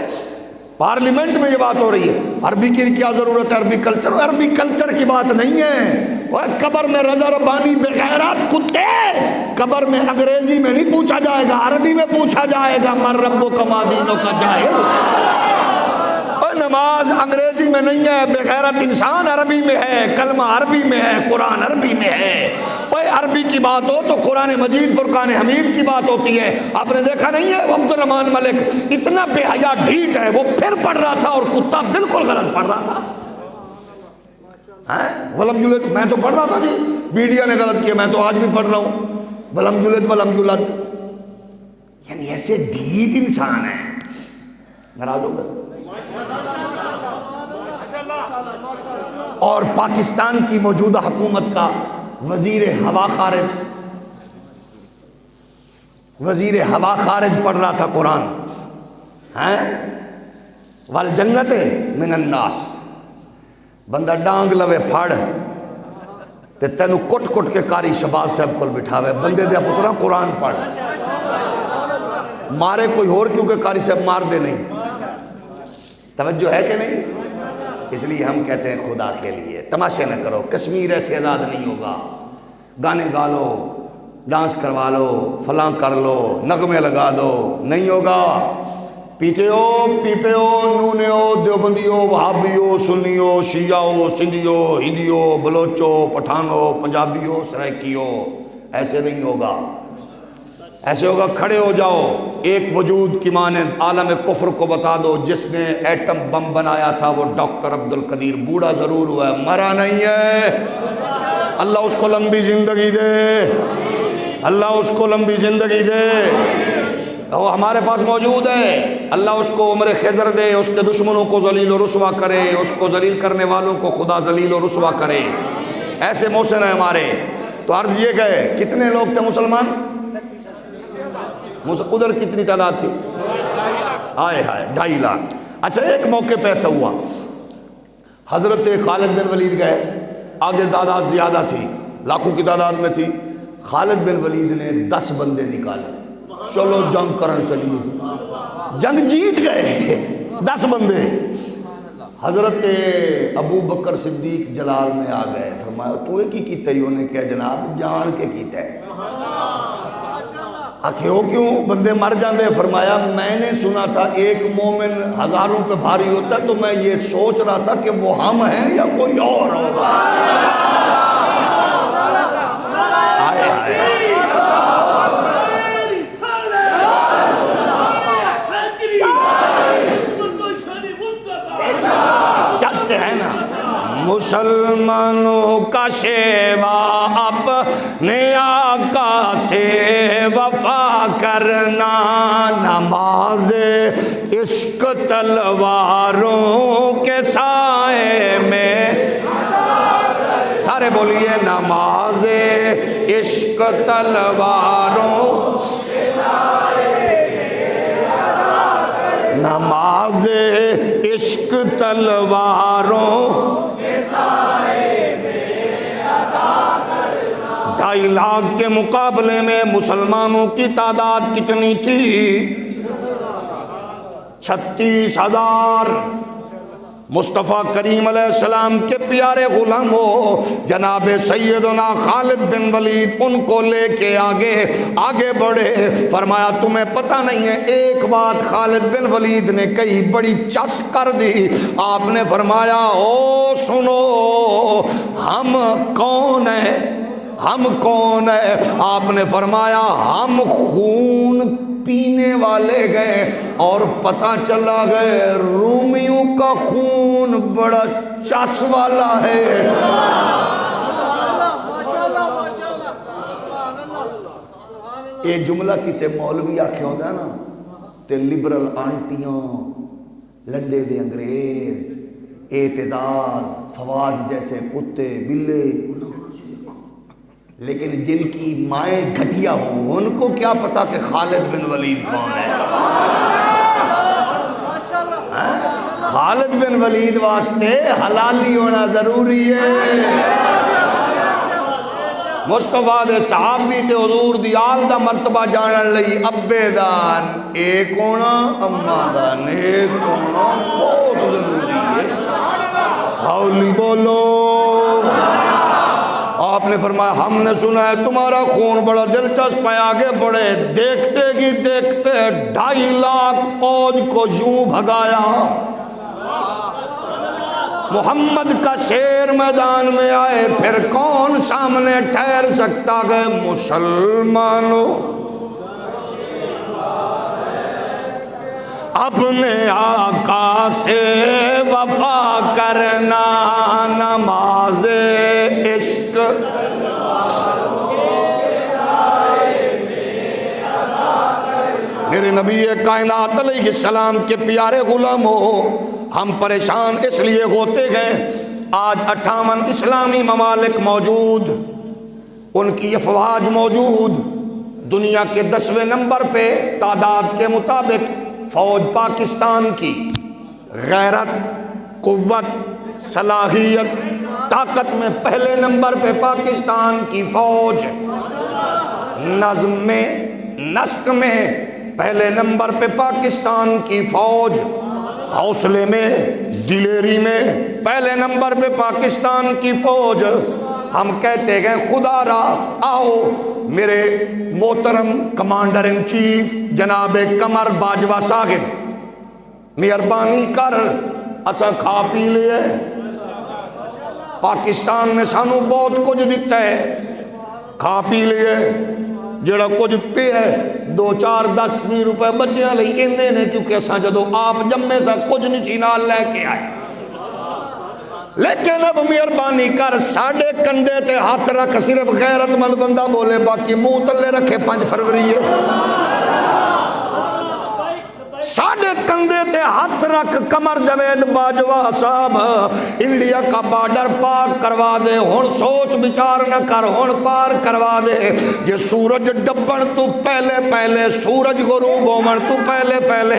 پارلیمنٹ میں یہ بات ہو رہی ہے۔ عربی کی کیا ضرورت ہے؟ عربی کلچر، عربی کلچر کی بات نہیں ہے۔ وہ قبر میں رضا ربانی بغیرت کتے، قبر میں انگریزی میں نہیں پوچھا جائے گا، عربی میں پوچھا جائے گا، من ربک ما دینک جاہل۔ نماز انگریزی میں نہیں ہے، بغیرت انسان عربی میں ہے، کلمہ عربی میں ہے، قرآن عربی میں ہے۔ اوے عربی کی بات ہو تو قرآن مجید فرقان حمید کی بات ہوتی ہے۔ آپ نے دیکھا نہیں ہے عبد الرحمن ملک اتنا بے حیا ڈھیٹ ہے، وہ پھر پڑھ رہا تھا اور کتا بالکل غلط پڑھ رہا تھا۔ ولم یولد، میں تو پڑھ رہا تھا جی، میڈیا نے غلط کیا، میں تو آج بھی پڑھ رہا ہوں ولم یولد ولم یولد۔ یعنی ایسے ڈھیٹ انسان ہیں، ناراض ہو گئے۔ اور پاکستان کی موجودہ حکومت کا وزیر ہوا خارج پڑھ رہا تھا قرآن، والجنت من الناس۔ بندہ ڈانگ لوے پھڑ تے تینو کٹ کٹ کے قاری شہباز صاحب کو بٹھاوے، بندے دیا پترا قرآن پڑھ، مارے کوئی اور کیونکہ قاری صاحب مار دے نہیں۔ توجہ ہے کہ نہیں؟ اس لیے ہم کہتے ہیں خدا کے لیے تماشے نہ کرو، کشمیر ایسے آزاد نہیں ہوگا۔ گانے گا لو، ڈانس کروا لو، فلاں کر لو، نغمے لگا دو، نہیں ہوگا۔ پیٹے پیپیو، نونیو، دیوبندیو، وہابیو، سنیو، شیعو، سندھیو، ہندیو، بلوچو، پٹھانو، پنجابیو، سرائکیو، ایسے نہیں ہوگا۔ ایسے ہوگا کھڑے ہو جاؤ، ایک وجود کی مانند عالم کفر کو بتا دو، جس نے ایٹم بم بنایا تھا وہ ڈاکٹر عبدالقدیر، بوڑھا ضرور ہوا ہے، مرا نہیں ہے۔ اللہ اس کو لمبی زندگی دے، اللہ اس کو لمبی زندگی دے، وہ ہمارے پاس موجود ہے۔ اللہ اس کو عمر خضر دے، اس کے دشمنوں کو ذلیل و رسوا کرے، اس کو ذلیل کرنے والوں کو خدا ذلیل و رسوا کرے۔ ایسے محسن ہیں ہمارے۔ تو عرض یہ گئے، کتنے لوگ تھے مسلمان؟ ادھر کتنی تعداد تھی؟ آئے ہائے 2.5 لاکھ۔ اچھا ایک موقع پہ ایسا ہوا، حضرت خالد بن ولید گئے، آگے تعداد زیادہ تھی، لاکھوں کی تعداد میں تھی۔ خالد بن ولید نے 10 بندے نکالے، چلو جنگ کرن چلیے، جنگ جیت گئے 10 بندے۔ حضرت ابو بکر صدیق جلال میں آ گئے، فرمایا تو یہ کی کیتا ہے؟ انہوں نے کہا جناب جان کے کیتا ہے۔ آخیو کیوں بندے مر جاندے؟ فرمایا میں نے سنا تھا ایک مومن ہزاروں پہ بھاری ہوتا ہے، تو میں یہ سوچ رہا تھا کہ وہ ہم ہیں یا کوئی اور ہوگا۔ آئے آئے چستے ہیں نا۔ مسلمانوں کا شیوا اپنے آقا سے وفا کرنا، نماز عشق تلواروں کے سائے میں، سارے بولیے نماز عشق تلواروں کے سائے میں، نماز عشق تلواروں کے سائے میں ادا کرنا۔ 2.5 لاکھ کے مقابلے میں مسلمانوں کی تعداد کتنی تھی؟ 36,000۔ مصطفیٰ کریم علیہ السلام کے پیارے غلام ہو جناب سیدنا خالد بن ولید ان کو لے کے آگے بڑھے۔ فرمایا تمہیں پتہ نہیں ہے ایک بات خالد بن ولید نے کہی، بڑی چس کر دی۔ آپ نے فرمایا او سنو، ہم کون ہیں؟ ہم کون ہیں؟ آپ نے فرمایا ہم خون پینے والے گئے، اور پتہ چلا گئے رومیوں کا خون بڑا چس والا ہے۔ یہ جملہ کسے مولوی آکھے ہوتا ہے نا تے لبرل آنٹیاں لنڈے دے انگریز اعتزاز فواد جیسے کتے بلے، لیکن جن کی مائیں گھٹیا ہوں ان کو کیا پتا کہ خالد بن ولید کون ہے؟ خالد بن ولید واسطے حلالی ہونا ضروری ہے۔ مصطفیٰ دے صحابی تے حضور دی آل دا مرتبہ جانن لئی ابے دان ایک ہونا اماں دان ایک ہونا بہت ضروری ہے۔ حولی بولو۔ آپ نے فرمایا ہم نے سنا ہے تمہارا خون بڑا دلچسپ ہے، آگے بڑھے۔ دیکھتے ہی دیکھتے 2.5 لاکھ فوج کو یوں بھگایا۔ محمد کا شیر میدان میں آئے، پھر کون سامنے ٹھہر سکتا ہے؟ مسلمانوں اپنے آقا سے وفا کرنا، نماز عشق میرے نبی کائنات علیہ السلام کے پیارے غلام ہو۔ ہم پریشان اس لیے ہوتے گئے، آج 58 اسلامی ممالک موجود، ان کی افواج موجود، دنیا کے 10ویں نمبر پہ تعداد کے مطابق فوج پاکستان کی غیرت، قوت، صلاحیت، طاقت میں پہلے نمبر پہ پاکستان کی فوج، نظم میں، نسق میں پہلے نمبر پہ پاکستان کی فوج، حوصلے میں، دلیری میں پہلے نمبر پہ پاکستان کی فوج۔ ہم کہتے گئے خدا را آؤ میرے محترم کمانڈر ان چیف جناب قمر باجوہ صاحب، مہربانی کر اسا کھا پی لئے، پاکستان نے سانو بہت کچھ دیتا ہے، کھا پی لئے، جڑا کچھ پہ ہے 2 4 10 20 روپے بچے ہیں لئی انہیں نے، کیونکہ اساں جدو آپ جمعے سا کچھ نہیں چینال لے کے آئے۔ لیکن اب مہربانی کر ساڑھے کندھے تے ہاتھ رکھ، صرف غیرت مند بندہ بولے، باقی منہ تلے رکھے 5 فروری ہے۔ ساڑھے کندھے تے ہاتھ رکھ قمر جاوید باجوہ صاحب، انڈیا کا بارڈر پار کروا دے، ہن سوچ بچار نہ کر، ہن پار کروا دے۔ یہ سورج ڈبن تو پہلے پہلے، سورج غروب ہومن تو پہلے پہلے،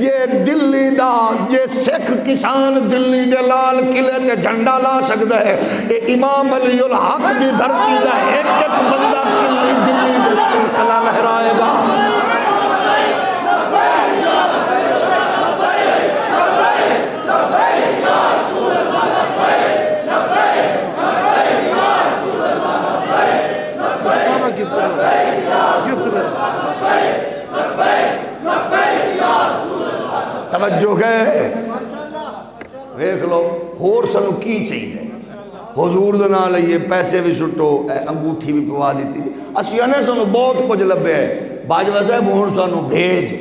یہ دلی دا یہ سکھ کسان دلی دے لال قلعے تے جھنڈا لا سکتا ہے، یہ امام علی الحق دی دھرتی دا ایک ایک بندہ دلی دے کلا لہرائے گا۔ توجہ ہے، ویکھ لو ہور سنو کی چاہیے، حضور دے نال لئیے پیسے بھی سٹو، انگوٹھی بھی پوا دیتی، اسی نے سنو بہت کچھ لبے ہے، باجوہ صاحب ہون سنو بھیج،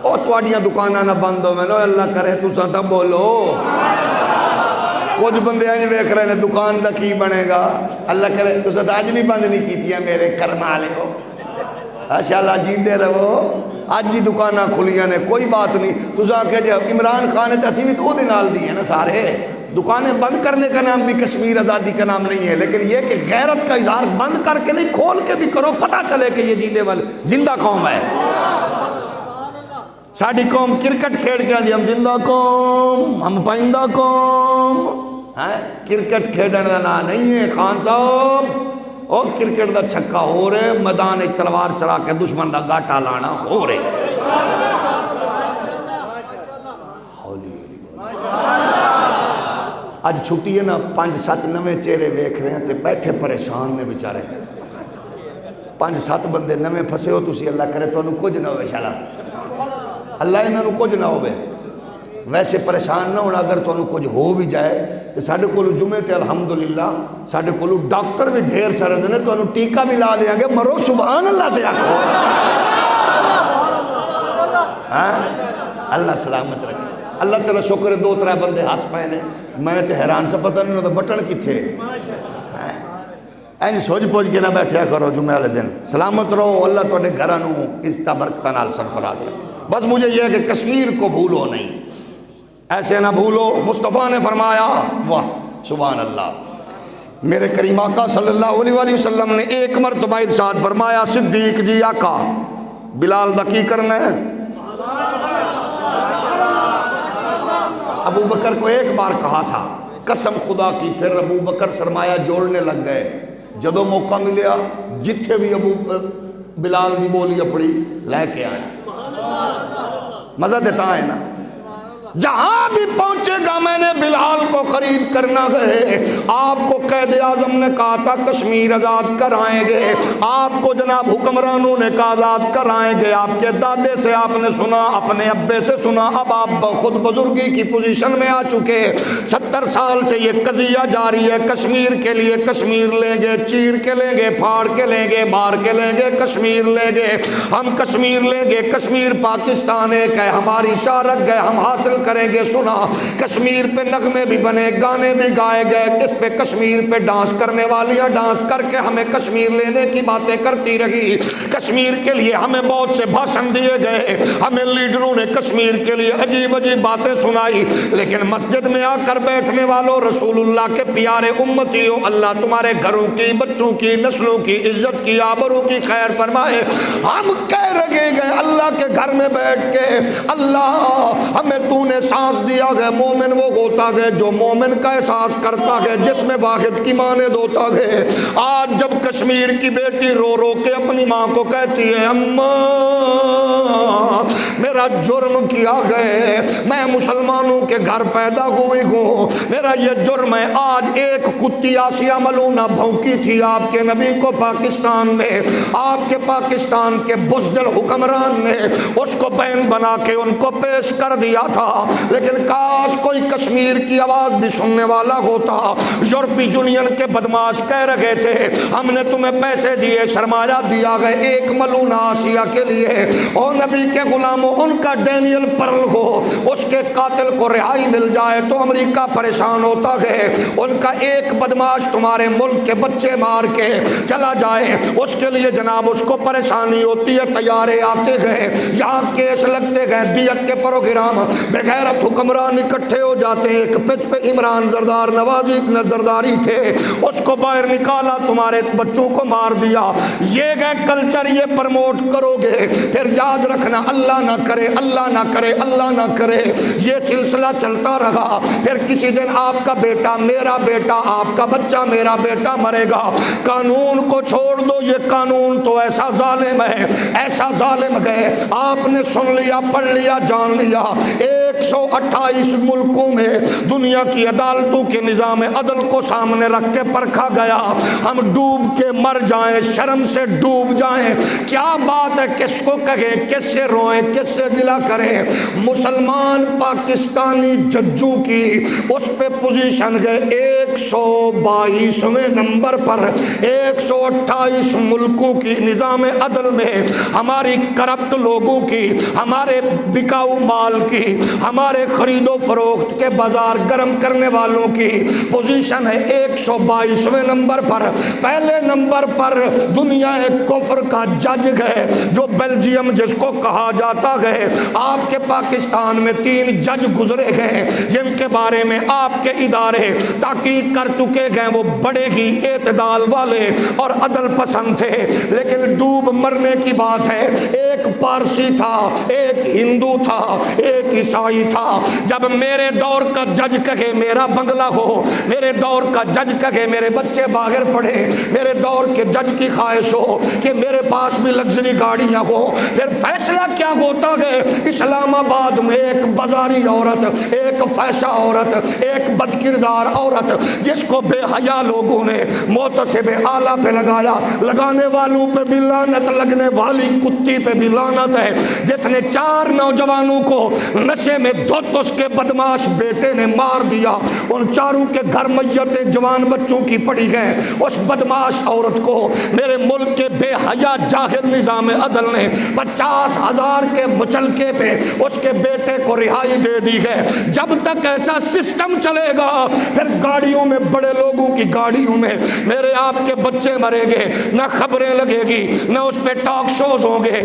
او تواڈیاں دکاناں نہ بند ہو، میں نو اللہ کرے تو ساتھ بولو، کچھ بندے آج ویکھ رہے ہیں دکان دا کی بنے گا، اللہ کرے تو ساتھ آج بھی بند نہیں کیتی ہیں میرے کرمالے ہو، انشاءاللہ جیندے رہو، آج جی دکانہ کھلیاں نے کوئی بات نہیں، تو ساتھ کہ جب عمران خان تسی بھی تو دے نال دی ہیں نا سارے، دکانیں بند کرنے کا نام بھی کشمیر آزادی کا نام نہیں ہے، لیکن یہ کہ غیرت کا اظہار بند کر کے نہیں کھول کے بھی کرو، پتہ چلے کہ یہ جیندے والے زندہ قوم ہے۔ ساڑھی قوم کرکٹ کھیڑ کے آجی ہم زندہ قوم، ہم پائندہ قوم، کرکٹ کھیڑن دا نا نہیں ہے خان صاحب، او کرکٹ دا چھکا ہو رہے، میدان ایک تلوار چلا کے دشمن دا گاٹا لانا ہو رہے۔ آج چھٹی ہے نا 5-7 نوے چہرے دیکھ رہے ہیں تے بیٹھے پریشان نے بیچارے، 5-7 بندے نوے پھسے ہو، تسی اللہ کرے تو انہوں کچھ نہ ہوئے شالا، اللہ انہوں کچھ نہ ہوئے، ویسے پریشان نہ ہونا، اگر تو انہوں کچھ ہو بھی جائے تو ساڑھے کولو جمعے تے الحمدللہ ساڑھے کولو ڈاکٹر بھی ڈھیر سارے دینے، تو انہوں ٹیکہ بھی لا دیا گے، مرو سبحان اللہ دیا کھو، اللہ سلامت رکھے۔ اللہ تیرا شکر 2-3 بندے ہس پائے نے، میں تے حیران سے پتہ نہیں ہوتا بٹن کی تھے، این سوچ پوچھ کے نہ بیٹھیا کرو جمعہ والے دن. سلامت رہو, اللہ تواڈے گھراں نوں اس برکتاں نال سرفراز رکھے. بس مجھے یہ ہے کہ کشمیر کو بھولو نہیں, ایسے نہ بھولو. مصطفیٰ نے فرمایا, واہ سبحان اللہ, میرے کریم آقا صلی اللہ علیہ وآلہ وسلم نے ایک مرتبہ ارشاد فرمایا, صدیق جی آقا بلال دا کی کرنا ہے. ابو بکر کو ایک بار کہا تھا, قسم خدا کی. پھر ابو بکر سرمایہ جوڑنے لگ گئے. جدو موقع ملیا جتھے بھی ابو بلال دی بولی اپڑی لے کے آئے. مزہ دیتا ہے نا. جہاں بھی پہنچے گا میں نے بلال کو خرید کرنا گئے. آپ کو قائد اعظم نے کہا تھا کشمیر آزاد کرائیں گے, آپ کو جناب حکمرانوں نے کہا آزاد کرائیں گے. آپ کے دادے سے آپ نے سنا, اپنے ابے سے سنا, اب آپ خود بزرگی کی پوزیشن میں آ چکے. 70 سال سے یہ قضیہ جاری ہے, کشمیر کے لیے کشمیر لیں گے, چیر کے لیں گے, پھاڑ کے لیں گے, مار کے لیں گے, کشمیر لیں گے, ہم کشمیر لیں گے. کشمیر پاکستان ایک ہے, ہماری شارک گئے, ہم حاصل کریں گے. سنا کشمیر پہ نغمے بھی بنے, گانے بھی گائے گئے, اس پہ کشمیر پہ ڈانس کرنے والیاں ڈانس کر کے ہمیں کشمیر لینے کی باتیں کرتی رہی. کشمیر کے لیے ہمیں بہت سے بھاشن دیے گئے, ہمیں لیڈروں نے کشمیر کے لیے عجیب عجیب باتیں سنائی. لیکن مسجد میں آ کر بیٹھنے والوں, رسول اللہ کے پیارے امتیوں, اللہ تمہارے گھروں کی, بچوں کی, نسلوں کی عزت کی, آبرو کی خیر فرمائے. ہم کہہ رہے گئے اللہ کے گھر میں بیٹھ کے, اللہ ہمیں تو نے سانس دیا گئے. مومن وہ ہوتا گئے جو مومن کا احساس کرتا گئے, جس میں واحد کی مانند ہوتا گئے. آج جب کشمیر کی بیٹی رو رو کے اپنی ماں کو کہتی ہے, اماں میرا جرم کیا گئے, میں مسلمانوں کے گھر پیدا ہوئی ہوں, میرا یہ جرم ہے. آج ایک کتی آسیہ ملونہ بھونکی تھی آپ کے نبی کو پاکستان میں, آپ کے پاکستان کے بزدل حکمران نے اس کو بین بنا کے ان کو پیش کر دیا تھا. لیکن کاش کوئی کشمیر کی آواز بھی سننے والا ہوتا. یورپی یونین کے بدماش کہہ رہے تھے ہم نے تمہیں پیسے دیے, سرمایہ دیا گئے ایک ملونہ آسیہ کے لیے, اور نبی کے غلاموں ان کا ڈینیل پرل ہو, اس کے قاتل کو رہائی مل جائے تو امریکہ پریشان ہوتا گئے. ان کا ایک بدماش تمہارے ملک کے بچے مار کے چلا جائے, اس کے لیے جناب اس کو پریشانی ہوتی ہے. طیارے آتے گئے, یہاں کیس لگتے گئے, دیت کے پروگرام, بغیرت حکمران اکٹھے ہو جاتے ہیں. ایک پچ پہ عمران زردار نوازی زرداری تھے, اس کو باہر نکالا, تمہارے بچوں کو مار دیا. یہ گئے کلچر, یہ پرموٹ کرو گے, پھر یاد رکھنا اللہ نہ کرے, اللہ نہ کرے, اللہ نہ کرے, یہ سلسلہ چلتا رہا. پھر کسی دن آپ کا بیٹا میرا بیٹا, آپ کا بچہ میرا بیٹا مرے گا. قانون کو چھوڑ دو, یہ قانون تو ایسا ظالم ہے, ایسا ظالم گئے. آپ نے سن لیا, پڑھ لیا, جان لیا, 128 ملکوں میں دنیا کی عدالتوں کے نظام عدل کو سامنے رکھ کے پرکھا گیا. ہم ڈوب کے مر جائیں, شرم سے ڈوب جائیں, کیا بات ہے, کس کو کہیں, کس سے روئیں, کس سے گلہ کریں. مسلمان پاکستانی ججوں کی اس پہ پوزیشن گئے 122ویں نمبر پر. 128 ملکوں کی نظام عدل میں ہماری کرپٹ لوگوں کی, ہمارے بکاؤ مال کی, ہمارے خرید و فروخت کے بازار گرم کرنے والوں کی پوزیشن ہے 122ویں نمبر پر. پہلے نمبر پر دنیا کفر کا جج گئے جو بیلجیم جس کو کہا جاتا گئے. آپ کے پاکستان میں 3 جج گزرے گئے جن کے بارے میں آپ کے ادارے تحقیق کر چکے گئے. وہ بڑے ہی اعتدال والے اور عدل پسند تھے. لیکن ڈوب مرنے کی بات ہے, ایک پارسی تھا, ایک ہندو تھا, ایک عیسائی تھا. جب میرے دور کا جج کہے میرا بنگلہ ہو, میرے دور کا جج کہے میرے بچے باہر پڑھے, میرے دور کے جج کی خواہش ہو کہ میرے پاس بھی لگژری گاڑیاں ہو, پھر فیصلہ کیا ہوتا ہے. اسلام آباد میں ایک بازاری عورت, ایک فحشہ عورت, ایک بد کردار عورت جس کو بے حیا لوگوں نے محتسب اعلیٰ پہ لگایا, لگانے والوں پہ بھی لعنت, لگنے والی کتی یہودی پہ بھی لعنت ہے جس نے 4 نوجوانوں کو نشے میں دھت اس کے بدماش بیٹے نے مار دیا، ان چاروں کے گھر میتیں جوان بچوں کی پڑی گئیں۔ اس بدماش عورت کو میرے ملک کے بے حیا جاہل نظام عدل نے 50,000 کے مچلکے پہ اس کے بیٹے کو رہائی دے دی ہے۔ جب تک ایسا سسٹم چلے گا پھر گاڑیوں میں، بڑے لوگوں کی گاڑیوں میں میرے آپ کے بچے مریں گے، نہ خبریں لگے گی، نہ اس پہ ٹاک شوز ہوں گے۔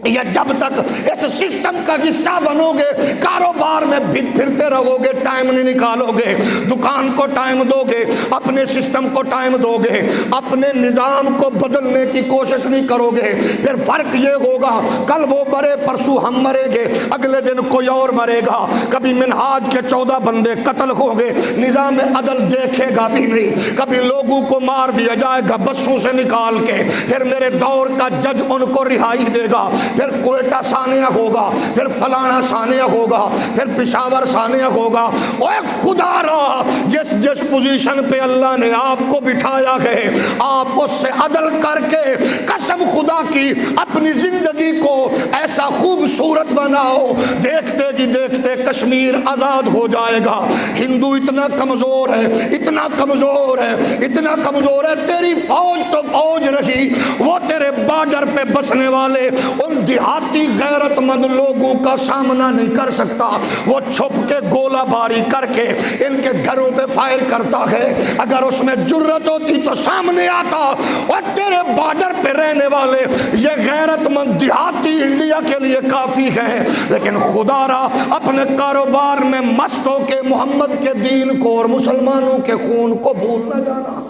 یا جب تک اس سسٹم کا حصہ بنو گے، کاروبار میں پھرتے رہو گے، ٹائم نہیں نکالو گے، دکان کو ٹائم دو گے، اپنے سسٹم کو ٹائم دو گے، اپنے نظام کو بدلنے کی کوشش نہیں کرو گے، پھر فرق یہ ہوگا کل وہ مرے، پرسوں ہم مریں گے، اگلے دن کوئی اور مرے گا۔ کبھی منہاج کے 14 بندے قتل ہوں گے، نظام عدل دیکھے گا بھی نہیں۔ کبھی لوگوں کو مار دیا جائے گا بسوں سے نکال کے، پھر میرے دور کا جج ان کو رہائی دے گا، پھر کوئٹہ سانیہ ہوگا، پھر فلانا سانیہ ہوگا، پھر پشاور سانیہ ہوگا۔ اوے خدا را، جس پوزیشن پہ اللہ نے آپ کو بٹھایا ہے، آپ اس سے عدل کر کے قسم خدا کی اپنی زندگی کو ایسا خوبصورت بناؤ، دیکھتے ہی دیکھتے کشمیر آزاد ہو جائے گا۔ ہندو اتنا کمزور ہے، اتنا کمزور ہے، اتنا کمزور ہے، تیری فوج تو فوج رہی، وہ تیرے بارڈر پہ بسنے والے ان دیہاتی غیرت مند لوگوں کا سامنا نہیں کر سکتا۔ وہ چھپ کے گولہ باری کر کے ان کے گھروں پہ فائر کرتا ہے، اگر اس میں جرت ہوتی تو سامنے آتا۔ اور تیرے بارڈر پہ رہنے والے یہ غیرت مند دیہاتی انڈیا کے لیے کافی ہیں، لیکن خدا را اپنے کاروبار میں مست ہو کے محمد کے دین کو اور مسلمانوں کے خون کو بھول نہ جانا۔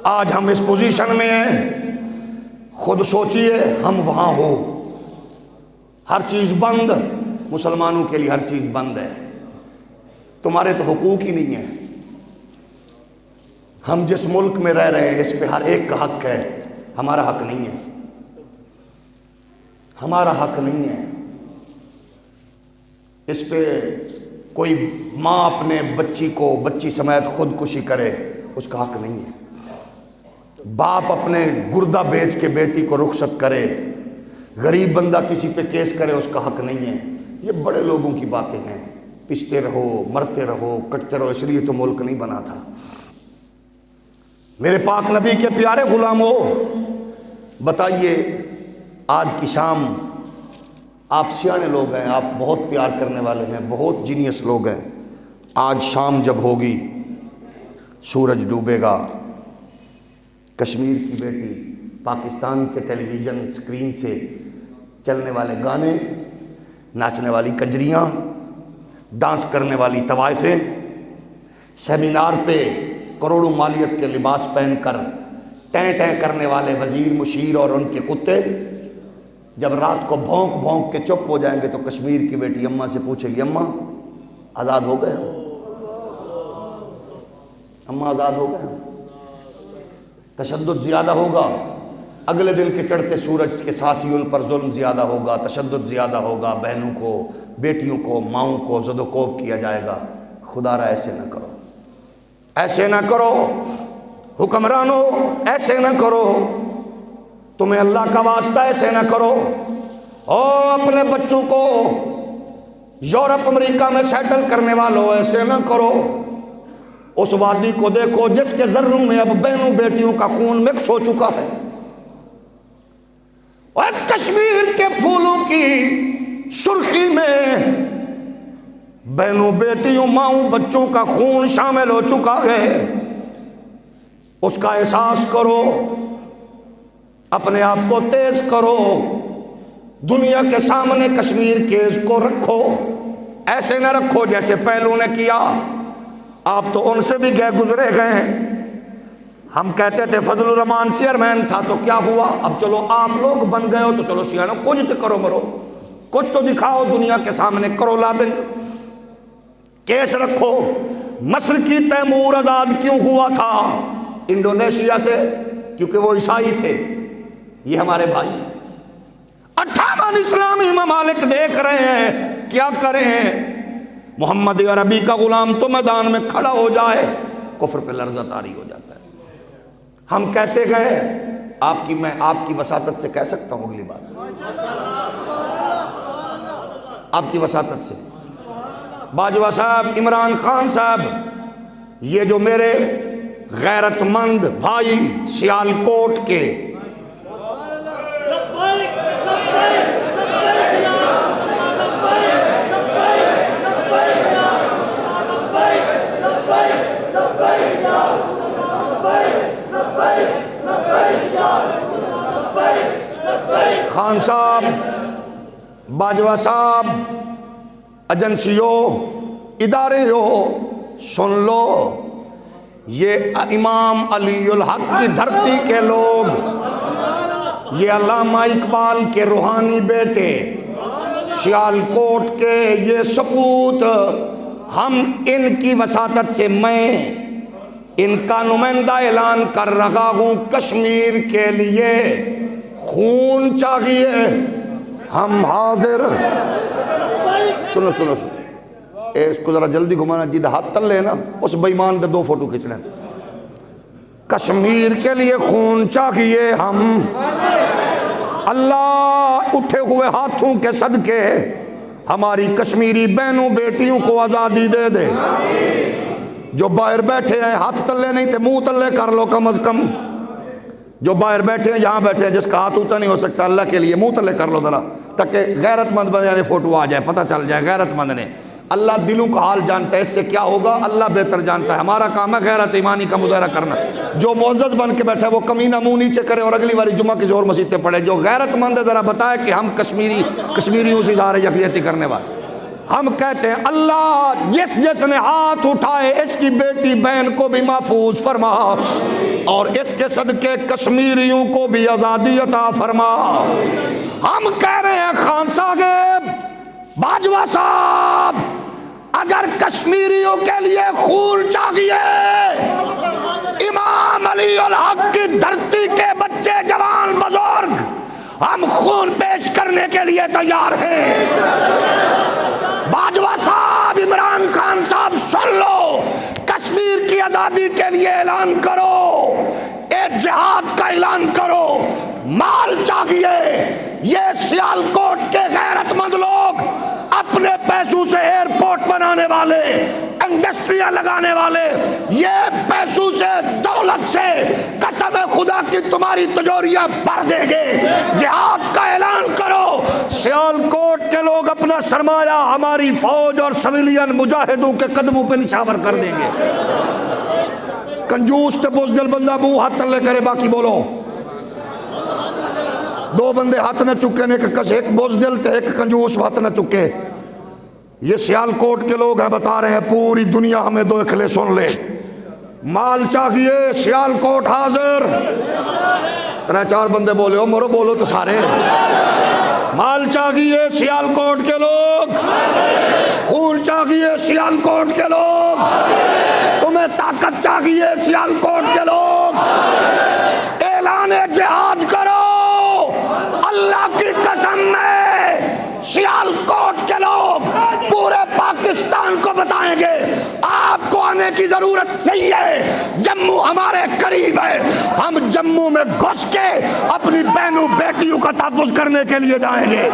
آج ہم اس پوزیشن میں ہیں، خود سوچئے ہم وہاں ہو، ہر چیز بند، مسلمانوں کے لیے ہر چیز بند ہے، تمہارے تو حقوق ہی نہیں ہیں۔ ہم جس ملک میں رہ رہے ہیں اس پہ ہر ایک کا حق ہے، ہمارا حق نہیں ہے، ہمارا حق نہیں ہے۔ اس پہ کوئی ماں اپنے بچی سمیت خودکشی کرے، اس کا حق نہیں ہے۔ باپ اپنے گردہ بیچ کے بیٹی کو رخصت کرے، غریب بندہ کسی پہ کیس کرے، اس کا حق نہیں ہے۔ یہ بڑے لوگوں کی باتیں ہیں، پستے رہو، مرتے رہو، کٹتے رہو، اس لیے تو ملک نہیں بنا تھا۔ میرے پاک نبی کے پیارے غلاموں، بتائیے آج کی شام، آپ سیانے لوگ ہیں، آپ بہت پیار کرنے والے ہیں، بہت جینیس لوگ ہیں، آج شام جب ہوگی، سورج ڈوبے گا، کشمیر کی بیٹی، پاکستان کے ٹیلی ویژن سکرین سے چلنے والے گانے، ناچنے والی کنجریاں، ڈانس کرنے والی طوائفیں، سیمینار پہ کروڑوں مالیت کے لباس پہن کر ٹیں ٹیں کرنے والے وزیر مشیر اور ان کے کتے، جب رات کو بھونک بھونک کے چپ ہو جائیں گے تو کشمیر کی بیٹی اماں سے پوچھے گی، اماں آزاد ہو گئے ہم؟ اماں آزاد ہو گئے ہم؟ تشدد زیادہ ہوگا، اگلے دن کے چڑھتے سورج کے ساتھ ہی ان پر ظلم زیادہ ہوگا، تشدد زیادہ ہوگا، بہنوں کو، بیٹیوں کو، ماؤں کو زد و کوب کیا جائے گا۔ خدا را ایسے نہ کرو، ایسے نہ کرو، حکمرانوں ایسے نہ کرو، تمہیں اللہ کا واسطہ ایسے نہ کرو۔ او اپنے بچوں کو یورپ امریکہ میں سیٹل کرنے والوں ایسے نہ کرو۔ اس وادی کو دیکھو جس کے ذروں میں اب بہنوں بیٹیوں کا خون مکس ہو چکا ہے، اور کشمیر کے پھولوں کی سرخی میں بہنوں بیٹیوں ماؤں بچوں کا خون شامل ہو چکا ہے۔ اس کا احساس کرو، اپنے آپ کو تیز کرو، دنیا کے سامنے کشمیر کیس کو رکھو، ایسے نہ رکھو جیسے پہلو نے کیا۔ آپ تو ان سے بھی گئے گزرے گئے ہیں، ہم کہتے تھے فضل الرحمان چیئرمین تھا تو کیا ہوا، اب چلو آپ لوگ بن گئے ہو تو چلو سیانو کچھ تو کرو، مرو کچھ تو دکھاؤ دنیا کے سامنے، کرو لابنگ، کیس رکھو۔ مصر کی تیمور آزاد کیوں ہوا تھا؟ انڈونیشیا سے، کیونکہ وہ عیسائی تھے، یہ ہمارے بھائی ہیں۔ 58 جہان اسلامی ممالک دیکھ رہے ہیں کیا کریں. محمد عربی کا غلام تو میدان میں کھڑا ہو جائے کفر پہ لرزہ طاری ہو جاتا ہے. ہم کہتے گئے میں آپ کی وساطت سے کہہ سکتا ہوں اگلی بات, آپ کی وساطت سے. باجوہ صاحب, عمران خان صاحب, یہ جو میرے غیرت مند بھائی سیالکوٹ کے خان صاحب, باجوہ صاحب, ایجنسیوں, ادارے ہو, سن لو, یہ امام علی الحق کی دھرتی کے لوگ, یہ علامہ اقبال کے روحانی بیٹے, سیالکوٹ کے یہ سپوت, ہم ان کی وساطت سے میں ان کا نمائندہ اعلان کر رہا ہوں, کشمیر کے لیے خون چاہیے, ہم حاضر. سنو سنو سنو, اس کو ذرا جلدی گھمانا, جیدہ ہاتھ تل لے نا, اس بیمان دے 2 فوٹو کھینچ لیں. کشمیر کے لیے خون چاہیے ہم, اللہ اٹھے ہوئے ہاتھوں کے صدقے ہماری کشمیری بہنوں بیٹیوں کو آزادی دے دے. جو باہر بیٹھے ہیں ہاتھ تلے نہیں تھے منہ تلے کر لو کم از کم. جو باہر بیٹھے ہیں یہاں بیٹھے ہیں, جس کا ہاتھ اوتا نہیں ہو سکتا اللہ کے لیے منہ تلے کر لو ذرا, تاکہ غیرت مند بندے فوٹو آ جائے, پتہ چل جائے غیرت مند نے. اللہ دلوں کا حال جانتا ہے, اس سے کیا ہوگا اللہ بہتر جانتا ہے. ہمارا کام ہے غیرت ایمانی کا مظاہرہ کرنا. جو معزز بن کے بیٹھا ہے وہ کمینہ منہ نیچے کرے اور اگلی باری جمعہ کسی اور مسجد پہ پڑھے. جو غیرت مند ہے ذرا بتائے کہ ہم کشمیریوں سے ظاہر یکجہتی کرنے والے. ہم کہتے ہیں اللہ جس نے ہاتھ اٹھائے اس کی بیٹی بہن کو بھی محفوظ فرما, اور اس کے صدقے کشمیریوں کو بھی آزادی عطا فرما. ہم کہہ رہے ہیں خان صاحب, باجوہ صاحب, اگر کشمیریوں کے لیے خون چاہیے, امام علی الحق کی دھرتی کے بچے جوان بزرگ, ہم خون پیش کرنے کے لیے تیار ہیں. باجوہ صاحب, عمران خان صاحب, سن لو, کشمیر کی آزادی کے لیے اعلان کرو, ایک جہاد کا اعلان کرو. مال چاہیے, یہ سیالکوٹ کے غیرت مند لوگ اپنے پیسوں سے ایئرپورٹ بنانے والے, انڈسٹریاں لگانے والے, یہ پیسوں سے دولت سے قسم خدا کی تمہاری تجوریاں بھر دیں گے. جہاد کا اعلان کرو. سیالکوٹ کے لوگ اپنا سرمایہ ہماری فوج اور سویلین مجاہدوں کے قدموں پہ نچھاور کر دیں گے. کنجوس تے بزدل بندہ منہ ہاتھ تلے کرے, باقی بولو. 2 بندے ہاتھ نہ چکے, ایک بزدل تے ایک کنجوس ہاتھ نہ چکے. یہ سیالکوٹ کے لوگ ہیں, بتا رہے ہیں پوری دنیا ہمیں 2 اکھلے سن لے. مال چاہیے, سیالکوٹ حاضر. 3-4 بندے بولے ہو, مرو بولو تو سارے. مال چاہیے سیالکوٹ کے لوگ, خون چاہیے سیالکوٹ کے لوگ, تمہیں طاقت چاہیے سیالکوٹ کے لوگ. اعلان جہاد کرو. اللہ کی قسم میں سیالکوٹ کے لوگ پورے پاکستان کو بتائیں گے آپ کو آنے کی ضرورت نہیں ہے, جموں ہمارے قریب ہے, ہم جموں میں گھس کے اپنی بہنوں بیٹیوں کا تحفظ کرنے کے لیے جائیں گے.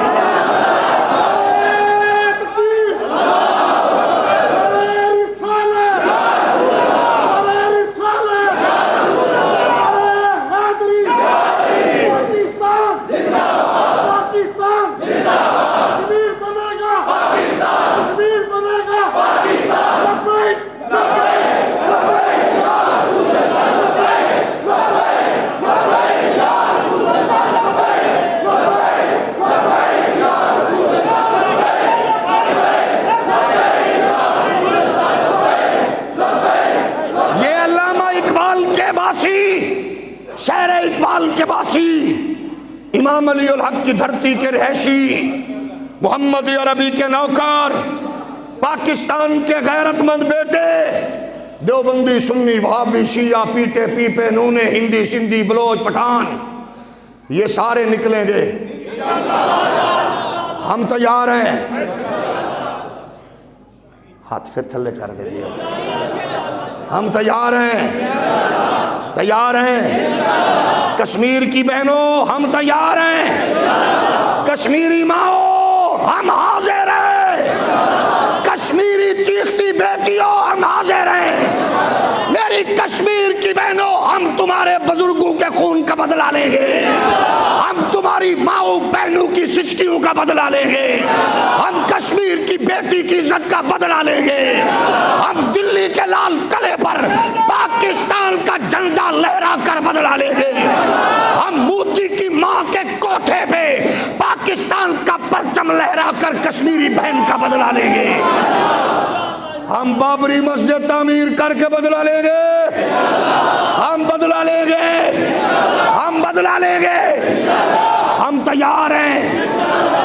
شہر اقبال کے باسی, امام علی الحق کی دھرتی کے رہائشی, محمد عربی کے نوکر, پاکستان کے غیرت مند بیٹے, دیوبندی, سنی, وہابی, شیعہ, پیٹے, پیپے, نونے, ہندی, سندھی, بلوچ, پٹھان, یہ سارے نکلیں گے. ہم تیار ہیں. ہاتھ پھر تھلے کر دے دیا. ہم تیار ہیں, تیار ہیں. کشمیر کی بہنوں ہم تیار ہیں. کشمیری ماؤں ہم حاضر ہیں. کشمیری چیختی بیٹیوں ہم حاضر ہیں. میری کشمیر کی بہنوں ہم تمہارے بزرگوں کے خون کا بدلہ لیں گے. ہم تمہاری ماؤں بہنوں کی سسکیوں کا بدلہ لیں گے. ہم کشمیر کی بیٹی کی عزت کا بدلہ لیں گے. ہم دلی کے لال قلعے پر پاکستان کا جھنڈا لہرا کر بدلہ لیں گے. ہم مودی کی ماں کے کوٹھے پہ پاکستان کا پرچم لہرا کر کشمیری بہن کا بدلہ لیں گے. ہم بابری مسجد تعمیر کر کے بدلہ لیں گے. ہم بدلہ لیں گے. ہم بدلہ لیں گے. ہم تیار ہیں.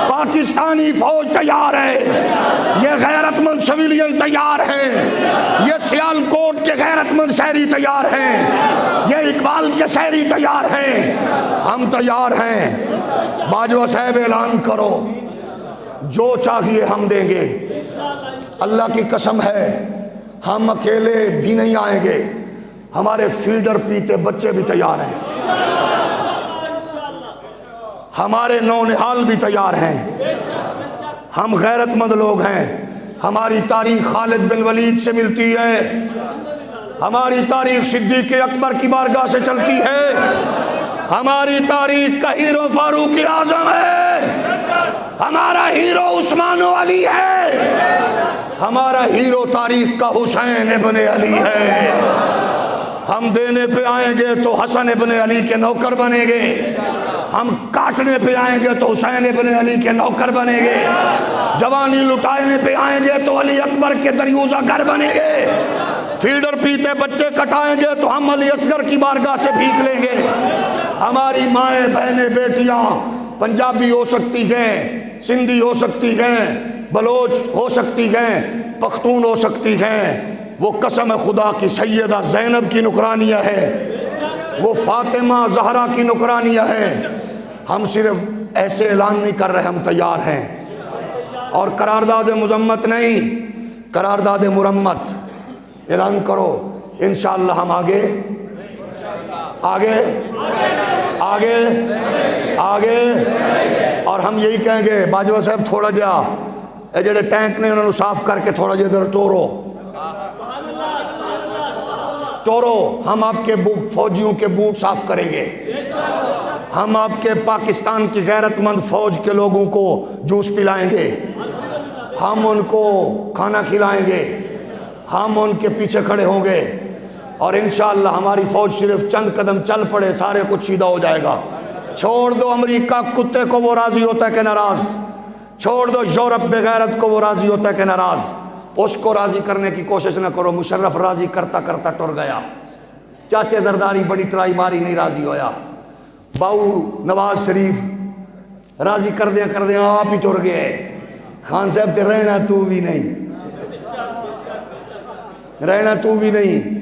پاکستانی فوج تیار ہے. یہ غیرت مند سویلین تیار ہیں. یہ سیال کوٹ کے غیرت مند شہری تیار ہیں. یہ اقبال کے شہری تیار ہیں. ہم تیار ہیں. باجوہ صاحب اعلان کرو, جو چاہیے ہم دیں گے. اللہ کی قسم ہے ہم اکیلے بھی نہیں آئیں گے. ہمارے فیڈر پیتے بچے بھی تیار ہیں. ہمارے نونہال بھی تیار ہیں. ہم غیرت مند لوگ ہیں. ہماری تاریخ خالد بن ولید سے ملتی ہے. ہماری تاریخ صدیق اکبر کی بارگاہ سے چلتی ہے. ہماری تاریخ کا ہیرو فاروق اعظم ہے. ہمارا ہیرو عثمان و علی ہے. ہمارا ہیرو تاریخ کا حسین ابن علی ہے. ہم دینے پہ آئیں گے تو حسن ابن علی کے نوکر بنیں گے. ہم کاٹنے پہ آئیں گے تو حسین ابن علی کے نوکر بنیں گے. جوانی لٹانے پہ آئیں گے تو علی اکبر کے دریوزہ گر بنیں گے. فیڈر پیتے بچے کٹائیں گے تو ہم علی اصغر کی بارگاہ سے بھیک لیں گے. ہماری مائیں بہنیں بیٹیاں پنجابی ہو سکتی ہیں, سندھی ہو سکتی ہیں, بلوچ ہو سکتی ہیں, پختون ہو سکتی ہیں. وہ قسم خدا کی سیدہ زینب کی نکرانیہ ہے. وہ فاطمہ زہرا کی نکرانیہ ہے. ہم صرف ایسے اعلان نہیں کر رہے, ہم تیار ہیں. اور قرارداد مذمت نہیں, قرارداد مرمت. اعلان کرو انشاءاللہ ہم آگے آگے آگے آگے. اور ہم یہی کہیں گے باجوہ صاحب تھوڑا جا اے جڑے ٹینک نے انہوں نے صاف کر کے تھوڑا جا ادھر ٹورو. ہم آپ کے فوجیوں کے بوٹ صاف کریں گے. ہم آپ کے پاکستان کی غیرت مند فوج کے لوگوں کو جوس پلائیں گے. ہم ان کو کھانا کھلائیں گے. ہم ان کے پیچھے کھڑے ہوں گے. اور انشاءاللہ ہماری فوج صرف چند قدم چل پڑے سارے کچھ سیدھا ہو جائے گا. چھوڑ دو امریکہ کتے کو, وہ راضی ہوتا ہے کہ ناراض. چھوڑ دو یورپ بے غیرت کو, وہ راضی ہوتا ہے کہ ناراض. اس کو راضی کرنے کی کوشش نہ کرو. مشرف راضی کرتا کرتا ٹر گیا. چاچے زرداری بڑی ٹرائی ماری, نہیں راضی ہویا. باؤ نواز شریف راضی کر دیا آپ ہی ٹر گئے. خان صاحب تے رہنا تو بھی نہیں, رہنا تو بھی نہیں.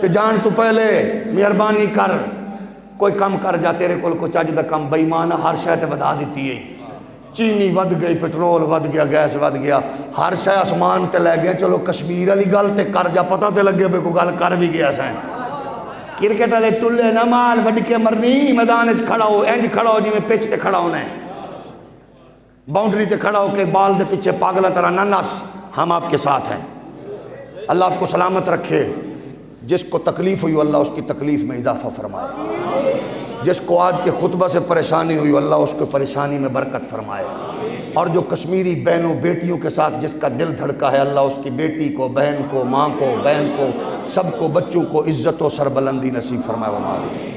تے جان تو پہلے مہربانی کر کوئی کم کر جا. تیرے کول کو چج دا کم بے ایمان ہر شے تے ودا دتی ہے. چینی ود گئی, پٹرول ود گیا, گیس ود گیا, ہر شے آسمان تے لے گیا. چلو کشمیر والی گل تے کر جا, پتہ تے لگے بے کوئی گل کر بھی گیا سائیں. کرکٹ والے ٹلے نہ مال وڈ کے مرنی, میدان وچ کھڑا ہو انج کھڑا ہو جویں پچ تے کھڑا ہونا ہے. باؤنڈری تے کھڑا ہو کے بال دے پیچھے پاگلا طرح نہ نس. ہم آپ کے ساتھ ہیں. اللہ آپ کو سلامت رکھے. جس کو تکلیف ہوئی اللہ اس کی تکلیف میں اضافہ فرمائے. جس کو آج کے خطبہ سے پریشانی ہوئی اللہ اس کو پریشانی میں برکت فرمائے. اور جو کشمیری بہنوں بیٹیوں کے ساتھ جس کا دل دھڑکا ہے اللہ اس کی بیٹی کو, بہن کو, ماں کو, بہن کو, سب کو, بچوں کو عزت و سربلندی نصیب فرمائے.